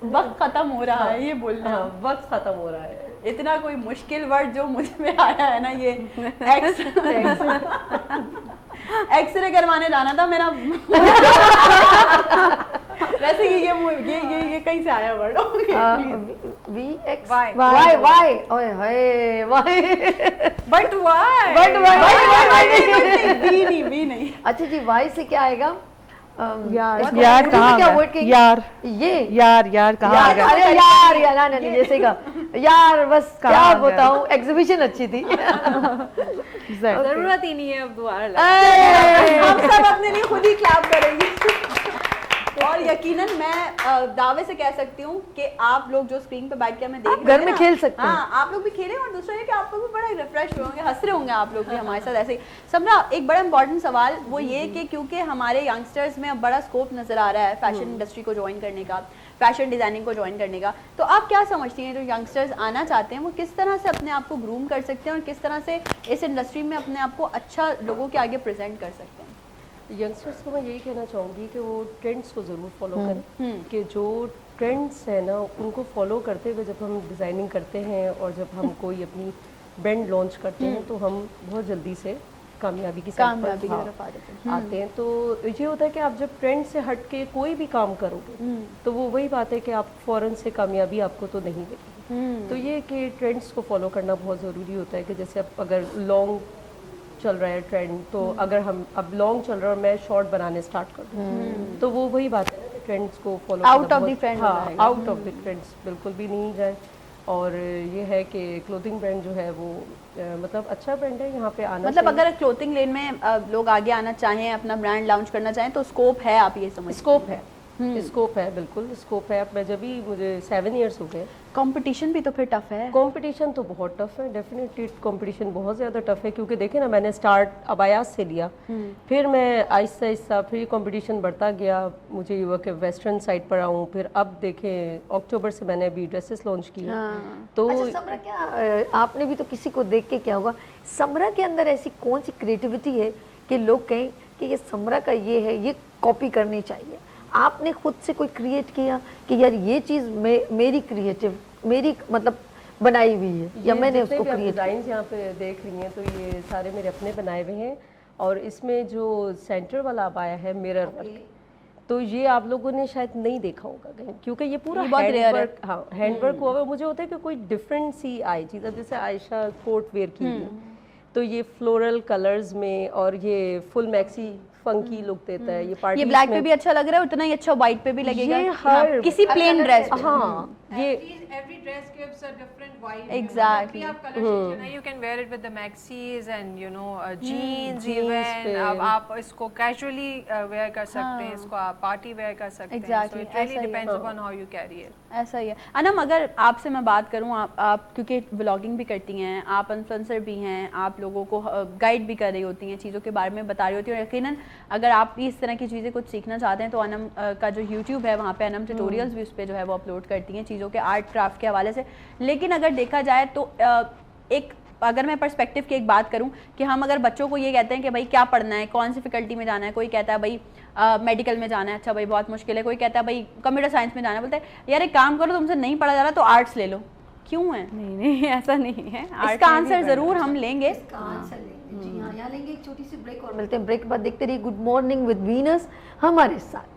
वक्त खत्म हो रहा है ये बोलना।
हाँ, वक्त खत्म हो रहा है।
इतना कोई मुश्किल वर्ड जो मुझ में आया है ना, ये एक्सरे करवाने जाना था मेरा। वैसे ये कहीं से आया वर्ड।
VX
Y
Y ओए हाय Y
बट वाई
बी नहीं।
अच्छा जी Y से क्या आएगा?
यार कहाँ
क्या
आ
word
गया?
के-
यार
ये
यार कहाँ आ गया?
अरे यार ना जैसे का यार बस क्या
कहाँ गए?
बताऊं, एग्जीबिशन अच्छी थी।
Exactly.
जरूरत ही नहीं है अब दोबारा
हम सब अपने लिए खुद ही क्लैप करेंगे। और यकीनन मैं दावे से कह सकती हूँ कि आप लोग जो स्क्रीन पे बैठ के हमें देख
आप
रहे
घर
हैं
में
ना,
खेल सकते हैं।
हाँ, आप लोग भी खेलें और दूसरा ये कि आप लोग भी बड़ा रिफ्रेश होंगे, हंस रहे होंगे आप लोग भी हमारे साथ ऐसे ही। समझा, एक बड़ा इंपॉर्टेंट सवाल वो ये कि क्योंकि हमारे यंगस्टर्स में अब बड़ा स्कोप नजर आ रहा है फैशन इंडस्ट्री को ज्वाइन करने का, फैशन डिजाइनिंग को ज्वाइन करने का, तो आप क्या समझती हैं जो यंगस्टर्स आना चाहते हैं वो किस तरह से अपने आप को ग्रूम कर सकते हैं और किस तरह से इस इंडस्ट्री में अपने आप को अच्छा लोगों के आगे प्रेजेंट कर सकते हैं?
यंगस्टर्स को मैं यही कहना चाहूँगी कि वो ट्रेंड्स को ज़रूर फॉलो करें, कि जो ट्रेंड्स है ना उनको फॉलो करते हुए जब हम डिज़ाइनिंग करते हैं और जब हम कोई अपनी ब्रांड लॉन्च करते हैं तो हम बहुत जल्दी से कामयाबी की
कामयाबी की
हाँ,
तरफ आ जाते
आते हैं। तो ये होता है कि आप जब ट्रेंड से हट के कोई भी काम करोगे तो वो वही बात है कि आप फ़ौरन से कामयाबी आपको तो नहीं मिलेगी। तो ये कि ट्रेंड्स को फॉलो करना बहुत ज़रूरी होता है कि जैसे अब अगर लॉन्ग चल रहा है ट्रेंड, तो अगर हम अब लॉन्ग चल रहा है और मैं शॉर्ट बनाने स्टार्ट कर दूँ तो वो वही बात है कि ट्रेंड्स को follow
Out of the trend हो
हाँ,
जाएगा।
आउट ऑफ द ट्रेंड्स बिल्कुल भी नहीं जाए। और ये है कि क्लोथिंग ब्रांड जो है वो मतलब अच्छा ब्रांड है, यहाँ पे आना
मतलब
चाहिए।
अगर क्लोथिंग लेन में लोग आगे आना चाहें, अपना ब्रांड लॉन्च करना चाहें तो स्कोप है, आप ये समझ
स्कोप है, स्कोप है, बिल्कुल स्कोप है। अब मैं जब भी मुझे 7 इयर्स हो गए।
कंपटीशन भी तो फिर टफ है।
कंपटीशन तो बहुत टफ है, डेफिनेटली कंपटीशन बहुत ज़्यादा टफ है, क्योंकि देखे ना मैंने स्टार्ट अबायात से लिया, फिर मैं आहिस्ता आहिस्ता फिर कंपटीशन बढ़ता गया, मुझे ये हुआ कि वेस्टर्न साइड पर आऊँ, फिर अब देखें अक्टूबर से मैंने अभी ड्रेसेस लॉन्च किया। तो
अच्छा समरा, क्या आपने भी तो किसी को देख के क्या होगा, समरा के अंदर ऐसी कौन सी क्रिएटिविटी है कि लोग कहें कि ये समरा का ये है, ये कॉपी करनी चाहिए? आपने खुद से कोई क्रिएट किया कि यार ये चीज़ मेरी क्रिएटिव, मेरी मतलब बनाई हुई है, या मैंने उसको क्रिएट?
डिज़ाइन यहाँ पे देख रही हैं तो ये सारे मेरे अपने बनाए हुए हैं, और इसमें जो सेंटर वाला अबाया है मिरर वर्क, तो ये आप लोगों ने शायद नहीं देखा होगा कहीं, क्योंकि ये पूरा हैंड वर्क, हाँ हैंड वर्क हुआ हुआ। मुझे होता है कि कोई डिफरेंट सी आई चीज़, अब जैसे आयशा कोट वेयर की है, तो ये फ्लोरल कलर्स में और ये फुल मैक्सी फंकी लुक देता है। ये पार्टी
ये ब्लैक पे भी अच्छा लग रहा है, उतना ही अच्छा व्हाइट पे भी लगेगा।
ये हर
किसी प्लेन ड्रेस,
हाँ ये
every dress gives a different vibe.
Exactly.
आप color change करना, you can wear it with the maxis and you know jeans even.
पे।
अब आप इसको casually wear कर सकते हैं, इसको आप party wear कर सकते हैं.
Exactly,
So it really
ऐसा ही है।
depends upon how you carry it.
ऐसा ही है। अनम, अगर आपसे मैं बात करूं, आप क्योंकि व्लॉगिंग भी करती हैं, आप इन्फ्लुएंसर भी हैं, आप लोगों को गाइड भी कर रही होती हैं, चीज़ों के बारे में बता रही होती हैं, और यकीनन अगर आप भी इस तरह की चीज़ें कुछ सीखना चाहते हैं तो अनम का जो यूट्यूब है वहाँ पे अनम ट्यूटोरियल्स भी उस पर जो है वो अपलोड करती हैं चीज़ों के आर्ट क्राफ्ट के हवाले से। लेकिन अगर देखा जाए तो एक अगर मैं पर्सपेक्टिव की एक बात करूं कि हम अगर बच्चों को ये कहते हैं कि भाई क्या पढ़ना है, कौन सी फैकल्टी में जाना है, कोई कहता है भाई मेडिकल में जाना है, अच्छा भाई बहुत मुश्किल है, कोई कहता है भाई कंप्यूटर साइंस में जाना है, बोलते हैं यार एक काम करो तुमसे नहीं पढ़ा जा रहा तो आर्ट्स ले लो, क्यों है?
नहीं ऐसा नहीं है।
इसका आंसर जरूर हम लेंगे।
इसका आंसर लेंगे, जी हाँ, यहाँ लेंगे एक छोटी सी ब्रेक और मिलते हैं ब्रेक के बाद। देखते रहिए गुड मॉर्निंग विद वीनस हमारे साथ।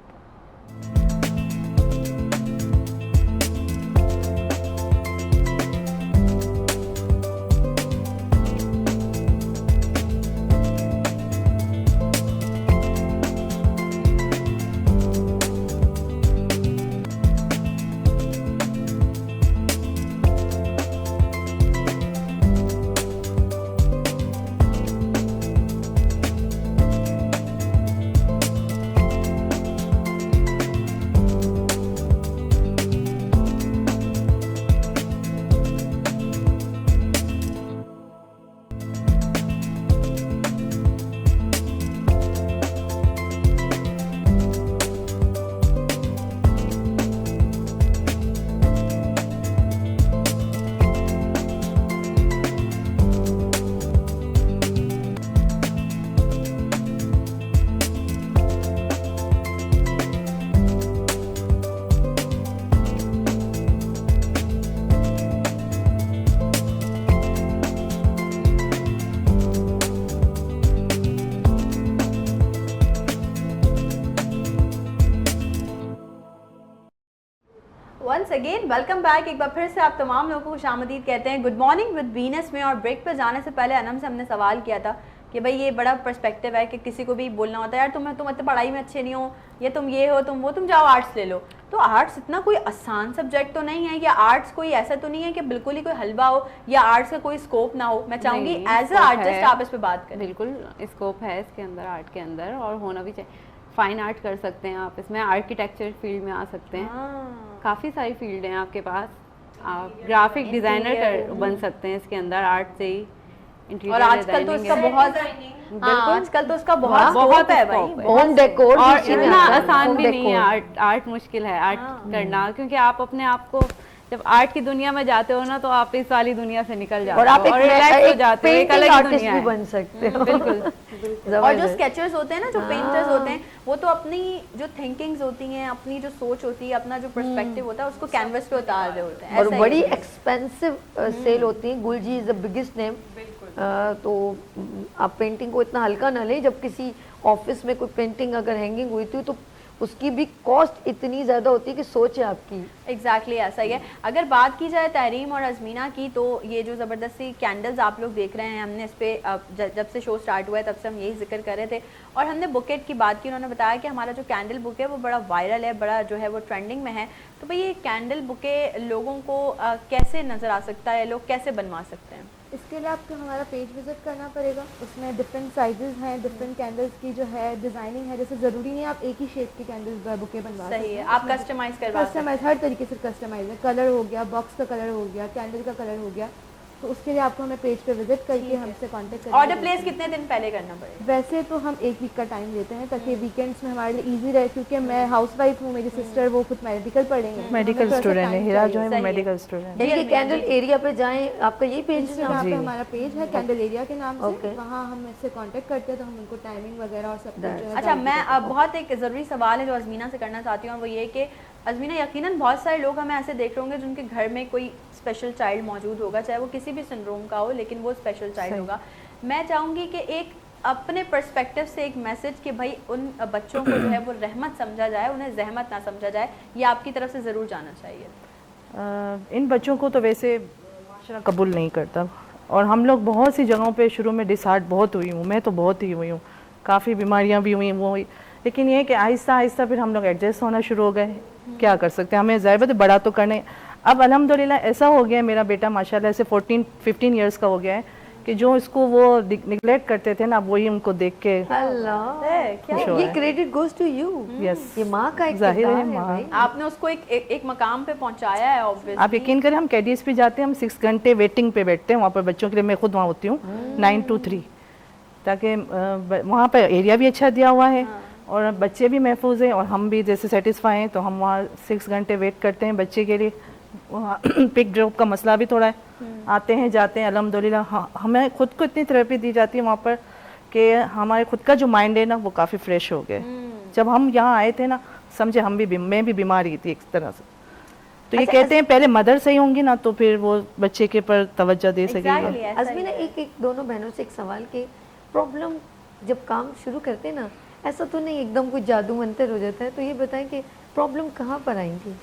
Once again welcome back. एक बार फिर से आप तमाम लोगों को खुशामदीद कहते हैं गुड मॉर्निंग विद वीनस में। और ब्रेक पर जाने से पहले अनम से हमने सवाल किया था कि भाई ये बड़ा पर्सपेक्टिव है कि किसी को भी बोलना होता है यार तुम मतलब पढ़ाई में अच्छे नहीं हो, या तुम ये हो तुम वो, तुम जाओ आर्ट्स ले लो। तो आर्ट्स इतना कोई आसान सब्जेक्ट तो नहीं है, या आर्ट्स कोई ऐसा तो नहीं है कि बिल्कुल ही कोई हलवा हो, या आर्ट्स का कोई स्कोप ना हो। मैं चाहूंगी एज अ आर्टिस्ट आप इस पे बात करें।
बिल्कुल स्कोप है इसके अंदर, आर्ट के अंदर, और होना भी चाहिए। फाइन आर्ट कर सकते हैं आप इसमें, आर्किटेक्चर फील्ड में आ सकते हैं, काफ़ी सारी फील्ड हैं आपके पास। आप ग्राफिक डिज़ाइनर बन सकते हैं इसके अंदर आर्ट से ही।
और आजकल तो इसका बहुत आजकल तो इसका बहुत
बहुत
है
स्कोप
भाई।
है।
होम डेकोर
और इतना आसान भी नहीं है आर्ट मुश्किल है आर्ट करना, क्योंकि आप अपने आप को जब आर्ट की दुनिया में जाते हो ना तो आप इस वाली दुनिया से निकल जाते
और
हो
आप
और रिलैक्स हो जाते हो, एक अलग ही
आर्टिस्ट
दुनिया
भी
है।
बन सकते हो।
बिल्कुल।
और जो स्केचर्स होते हैं ना, जो पेंटर्स होते हैं, वो तो अपनी जो थिंकिंग्स होती हैं, अपनी जो सोच होती है, अपना जो पर्सपेक्टिव होता है उसको कैनवस पे उतार रहे होते हैं।
और
ऐसा ही
बड़ी
होता है।
एक्सपेंसिव सेल होती है। गुलजी इज द बिगेस्ट नेम। तो आप पेंटिंग को इतना हल्का ना लें। जब किसी ऑफिस में कोई पेंटिंग अगर हैंगिंग हुई थी तो उसकी भी कॉस्ट इतनी ज़्यादा होती है कि सोच है आपकी।
एग्जैक्टली ऐसा ही है। अगर बात की जाए तहरीम और अजमीना की, तो ये जो ज़बरदस्ती कैंडल्स आप लोग देख रहे हैं, हमने इस पर जब से शो स्टार्ट हुआ है तब से हम यही जिक्र कर रहे थे, और हमने बुकेट की बात की। उन्होंने बताया कि हमारा जो कैंडल बुके है वो बड़ा वायरल है, बड़ा जो है वो ट्रेंडिंग में है। तो भाई ये कैंडल बुके लोगों को कैसे नज़र आ सकता है, लोग कैसे बनवा सकते हैं?
इसके लिए आपको हमारा पेज विजिट करना पड़ेगा। उसमें डिफरेंट साइजेस हैं, डिफरेंट कैंडल्स की जो है डिज़ाइनिंग है। जैसे ज़रूरी नहीं आप एक ही शेप की कैंडल बुके बनवा सकते
सही है,
हैं।
आप कस्टमाइज करवा सकते हैं।
कस्टमाइज हर तरीके से कस्टमाइज है। कलर हो गया, बॉक्स का कलर हो गया, कैंडल का कलर हो गया। तो उसके लिए आपको हमें पेज पे विजिट करके हमसे कांटेक्ट करना
ऑर्डर
पड़ेगा।
प्लेस कितने दिन पहले करना पड़ेगा?
वैसे तो हम 1 वीक का टाइम लेते हैं ताकि वीकेंड्स में हमारे लिए इजी रहे, क्योंकि मैं हाउसवाइफ हूँ, मेरी सिस्टर वो खुद मेडिकल पढ़ेंगे।
मेडिकल स्टूडेंट है, हीरा जो है वो मेडिकल स्टूडेंट है।
यानी कि कैंडल एरिया पे जाएं। आपका यही पेज है
इंस्टाग्राम
ना?
पे हमारा पेज है कैंडल एरिया के नाम से।
Okay.
वहाँ हम इससे कांटेक्ट करते हैं तो हम उनको टाइमिंग वगैरह और सब कुछ जो है
अच्छा,
guide
मैं
करते हैं।
अब बहुत एक ज़रूरी सवाल है जो अजमीना से करना चाहती हूँ, वो ये कि अजमीना, यकीनन बहुत सारे लोग हमें ऐसे देख रहे होंगे जिनके घर में कोई स्पेशल चाइल्ड मौजूद होगा, चाहे वो किसी भी सिंड्रोम का हो, लेकिन वो स्पेशल चाइल्ड होगा। मैं चाहूँगी कि एक अपने पर्सपेक्टिव से एक मैसेज कि भाई उन बच्चों को जो है वो रहमत समझा जाए, उन्हें जहमत ना समझा जाए, ये आपकी तरफ से ज़रूर जाना चाहिए।
इन बच्चों को तो वैसे माशरा कबूल नहीं करता, और हम लोग बहुत सी जगहों पे शुरू में डिसहार्ट बहुत हुई हूँ, मैं तो बहुत ही हुई हूँ, काफ़ी बीमारियाँ भी हुई वो, लेकिन ये कि आहिस्ता आहिस्ता फिर हम लोग एडजस्ट होना शुरू हो गए। क्या कर सकते हैं, हमें ज़ाहिर है बड़ा तो करने। अब अल्हम्दुलिल्लाह ऐसा हो गया, मेरा बेटा माशाल्लाह से 14-15 इयर्स का हो गया है कि जो इसको वो निगलेक्ट करते थे ना, वही उनको देख के
अल्लाह, ये credit goes to you.
Yes,
ये माँ का एक
जाहिर
किरदार
है माँ।
भाई।
आपने उसको एक मकाम पे पहुंचाया है ऑब्वियसली।
आप यकीन करें, हम KDS पे जाते हैं, हम 6 घंटे वेटिंग पे बैठते हैं वहाँ पर बच्चों के लिए। मैं खुद वहाँ होती हूँ 9 to 3, ताकि वहाँ पर एरिया भी अच्छा दिया हुआ है और बच्चे भी महफूज हैं और हम भी जैसे सेटिस्फाई हैं। तो हम वहाँ 6 घंटे वेट करते हैं बच्चे के लिए। वहाँ पिक ड्रॉप का मसला भी थोड़ा है, आते हैं जाते हैं अल्हम्दुलिल्लाह। हाँ, हमें खुद को इतनी थेरेपी दी जाती है वहाँ पर कि हमारे खुद का जो माइंड है ना वो काफ़ी फ्रेश हो गया। जब हम यहाँ आए थे ना, समझे मैं भी बीमार ही थी एक तरह से। तो ये कहते हैं पहले मदर सही होंगी ना तो फिर वो बच्चे के पर तवज्जो दे सकेगी।
अज़मीना, एक दोनों बहनों से एक सवाल के प्रॉब्लम जब काम शुरू करते हैं ना, ऐसा तो नहीं एकदम कोई जादू मंतर हो जाता है, तो ये बताएं कि प्रॉब्लम कहाँ पर आएंगी?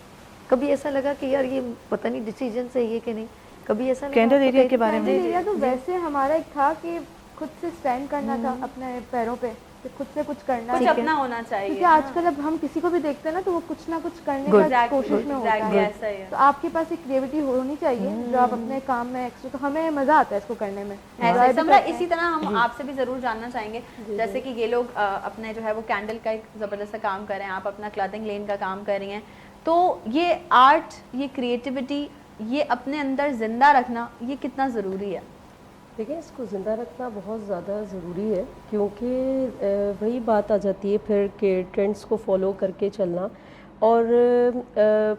कभी ऐसा लगा कि यार ये पता नहीं डिसीजन सही है कि नहीं? कभी ऐसा लगा?
कैंडल एरिया के बारे में
कैंडल एरिया तो वैसे हमारा एक था कि खुद से स्टैंड करना था अपने पैरों पे, कि खुद से कुछ करना
कुछ
है।
अपना होना चाहिए।
क्योंकि आजकल अब हम किसी को भी देखते हैं ना तो वो कुछ ना कुछ करने का कोशिश में होता है।
ऐसा ही है।
तो आपके पास एक क्रिएटिविटी होनी चाहिए जो आप अपने काम में एक्स्ट्रा, तो हमें मजा आता है इसको करने में।
ऐसे समरा, इसी तरह हम आपसे भी जरूर जानना चाहेंगे, जैसे कि ये लोग अपने जो है वो कैंडल का एक जबरदस्त काम कर रहे हैं, आप अपना क्लॉथिंग लेन का काम कर रही हैं, तो ये आर्ट, ये क्रिएटिविटी, ये अपने अंदर जिंदा रखना, ये कितना ज़रूरी है?
देखिए, इसको ज़िंदा रखना बहुत ज़्यादा ज़रूरी है, क्योंकि वही बात आ जाती है फिर कि ट्रेंड्स को फॉलो करके चलना। और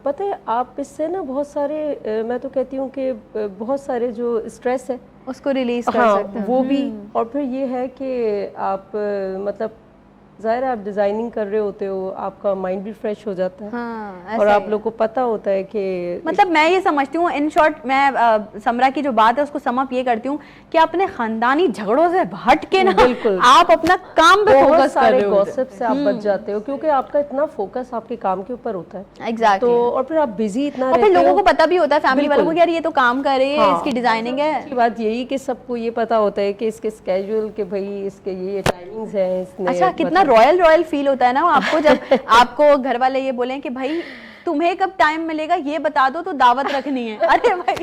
पता है, आप इससे ना बहुत सारे, मैं तो कहती हूँ कि बहुत सारे जो स्ट्रेस है
उसको रिलीज कर
हाँ,
सकते हैं।
वो भी। और फिर ये है कि आप मतलब ज़ाहिर है आप डिज़ाइनिंग कर रहे होते हो, आपका माइंड भी फ्रेश हो जाता है।
हाँ,
और आप लोग को पता होता है कि
मतलब मैं ये समझती हूँ, इन शॉर्ट मैं समरा की जो बात है उसको समअप ये करती हूँ कि अपने खानदानी झगड़ों से हट के ना
बिल्कुल।
आप अपना काम पे
बहुत
फोकस कर
सारे
रहे हो।
गॉसिप से आप बच जाते हो, क्योंकि आपका इतना फोकस आपके काम के ऊपर होता है।
एग्जैक्टली।
तो और फिर आप बिजी इतना
और
रहते
फिर
हो।
लोगों को पता भी होता है, फैमिली वालों को
बिल्कुल।
कि यार ये तो काम कर रही है,
हाँ।
इसकी डिजाइनिंग है।
अच्छी बात यही कि सबको ये पता होता है कि इसके स्केड्यूल के भाई इसके ये टाइमिंग्स हैं, इसने
अच्छा, कितना रॉयल रॉयल फील होता है ना आपको जब आपको घर वाले ये बोलें कि भाई तुम्हें कब टाइम मिलेगा ये बता दो तो दावत रखनी है। अरे भाई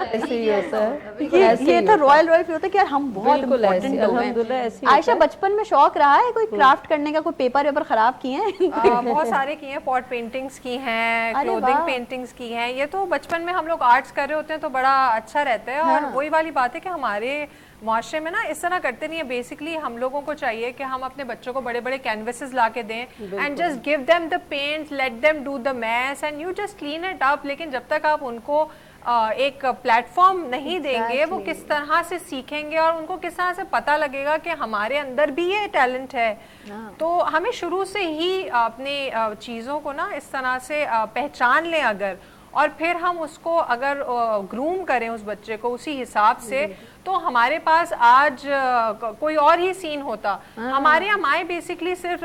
ऐसे ही होता है।
ये तो रॉयल रॉयल फील होता है कि यार हम बहुत
बिल्कुल ऐसे,
इम्पोर्टेंट लोग
अल्हम्दुलिल्लाह
हैं।
ऐसे ही
आयशा, बचपन में शौक रहा है कोई क्राफ्ट करने का, कोई पेपर वेपर खराब किए हैं?
बहुत सारे की हैं, पॉट पेंटिंग्स की हैं,
अरे
क्लोथिंग
वाह।
पेंटिंग्स की हैं। ये तो बचपन में हम लोग आर्ट्स कर रहे होते हैं तो बड़ा अच्छा रहता है। और वही वाली बात है कि हमारे माशरे में ना इस तरह करते नहीं है। बेसिकली हम लोगों को चाहिए कि हम अपने बच्चों को बड़े बड़े कैनवसेस ला के दें and just give them the paint, let them do the mess and you just clean it up. लेकिन जब तक आप उनको एक प्लेटफॉर्म नहीं देंगे, वो किस तरह से सीखेंगे और उनको किस तरह से पता लगेगा कि हमारे अंदर भी ये टैलेंट है। तो हमें शुरू से ही अपने चीज़ों को ना इस तरह से पहचान लें अगर, और फिर हम उसको अगर ग्रूम करें उस बच्चे को उसी हिसाब से, तो हमारे पास आज कोई और ही सीन होता। हमारे यहाँ माएँ बेसिकली सिर्फ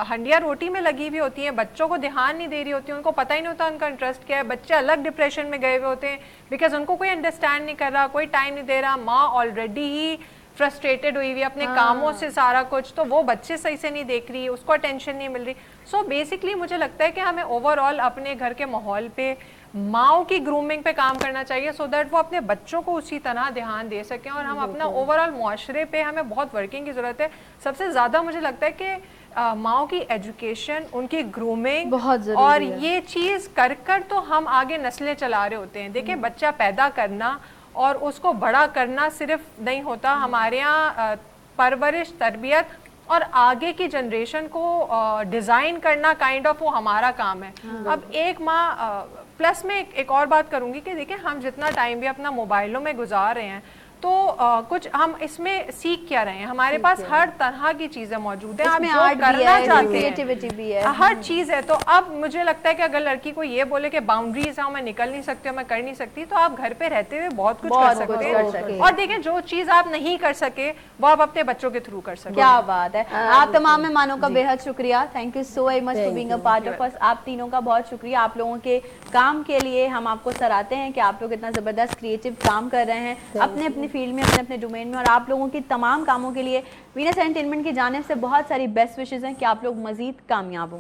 हंडिया रोटी में लगी हुई होती हैं, बच्चों को ध्यान नहीं दे रही होती, उनको पता ही नहीं होता उनका इंटरेस्ट क्या है। बच्चे अलग डिप्रेशन में गए हुए होते हैं बिकॉज उनको कोई अंडरस्टैंड नहीं कर रहा, कोई टाइम नहीं दे रहा। माँ ऑलरेडी ही फ्रस्ट्रेटेड हुई हुई अपने कामों से सारा कुछ, तो वो बच्चे सही से नहीं देख रही, उसको अटेंशन नहीं मिल रही। सो बेसिकली मुझे लगता है कि हमें ओवरऑल अपने घर के माहौल पे माओ की ग्रूमिंग पे काम करना चाहिए, सो दैट वो अपने बच्चों को उसी तरह ध्यान दे सकें। और हम अपना ओवरऑल मुआशरे पे हमें बहुत वर्किंग की ज़रूरत है। सबसे ज़्यादा मुझे लगता है कि माओ की एजुकेशन, उनकी ग्रूमिंग
बहुत ज़रूरी
और
है।
ये चीज़ कर कर तो हम आगे नस्लें चला रहे होते हैं। देखिए, बच्चा पैदा करना और उसको बड़ा करना सिर्फ नहीं होता। हमारे यहाँ परवरिश, तरबियत और आगे की जनरेशन को डिज़ाइन करना काइंड ऑफ वो हमारा काम है। अब एक माँ प्लस में एक और बात करूँगी कि देखिए, हम जितना टाइम भी अपना मोबाइलों में गुजार रहे हैं तो कुछ हम इसमें सीख क्या रहे हैं। हमारे पास हर तरह की चीज़ें मौजूद हैं, आप
इसमें
जो
आर्ट भी
करना
है,
चाहते
क्रिएटिविटी भी है,
हर चीज़ है। तो अब मुझे लगता है कि अगर लड़की को ये बोले कि बाउंड्रीज है, मैं निकल नहीं सकती हूँ, मैं कर नहीं सकती, तो आप घर पे रहते हुए बहुत कुछ कर सकते हैं। और देखिए, जो चीज़ आप नहीं कर सके वो आप अपने बच्चों के थ्रू कर सकते।
क्या बात है। आप तमाम मेहमानों का बेहद शुक्रिया, thank you so much for being a part of us. आप तीनों का बहुत शुक्रिया। आप लोगों के काम के लिए हम आपको सराहते हैं कि आप लोग इतना ज़बरदस्त क्रिएटिव काम कर रहे हैं अपने अपनी फील्ड में, अपने अपने डोमेन में। और आप लोगों की तमाम कामों के लिए वीनस एंटरटेनमेंट की जानिब से बहुत सारी बेस्ट विशेज़ हैं कि आप लोग मज़ीद कामयाब हों।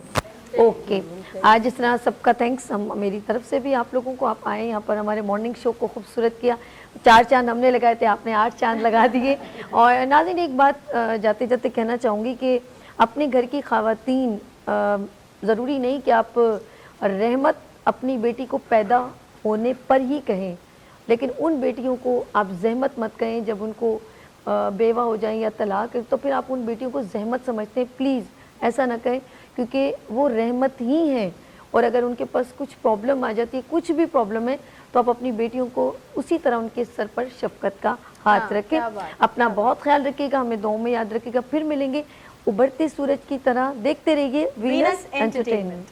ओके, आज इस तरह सबका थैंक्स हम मेरी तरफ से भी आप लोगों को। आप आए यहाँ पर, हमारे मॉर्निंग शो को खूबसूरत किया। 4 चांद हमने लगाए थे, आपने 8 चांद लगा दिए। और नाज़रीन, एक बात जाते जाते कहना चाहूँगी कि अपने घर की ख़वातीन, ज़रूरी नहीं कि आप रहमत अपनी बेटी को पैदा होने पर ही कहें, लेकिन उन बेटियों को आप जहमत मत कहें जब उनको बेवा हो जाएं या तलाक, तो फिर आप उन बेटियों को जहमत समझते हैं। प्लीज़ ऐसा ना कहें, क्योंकि वो रहमत ही हैं। और अगर उनके पास कुछ प्रॉब्लम आ जाती है, कुछ भी प्रॉब्लम है, तो आप अपनी बेटियों को उसी तरह उनके सर पर शफकत का हाथ रखें। अपना बहुत ख्याल रखिएगा, हमें दुआओं में याद रखिएगा। फिर मिलेंगे उभरते सूरज की तरह। देखते रहिए वीनस एंटरटेनमेंट।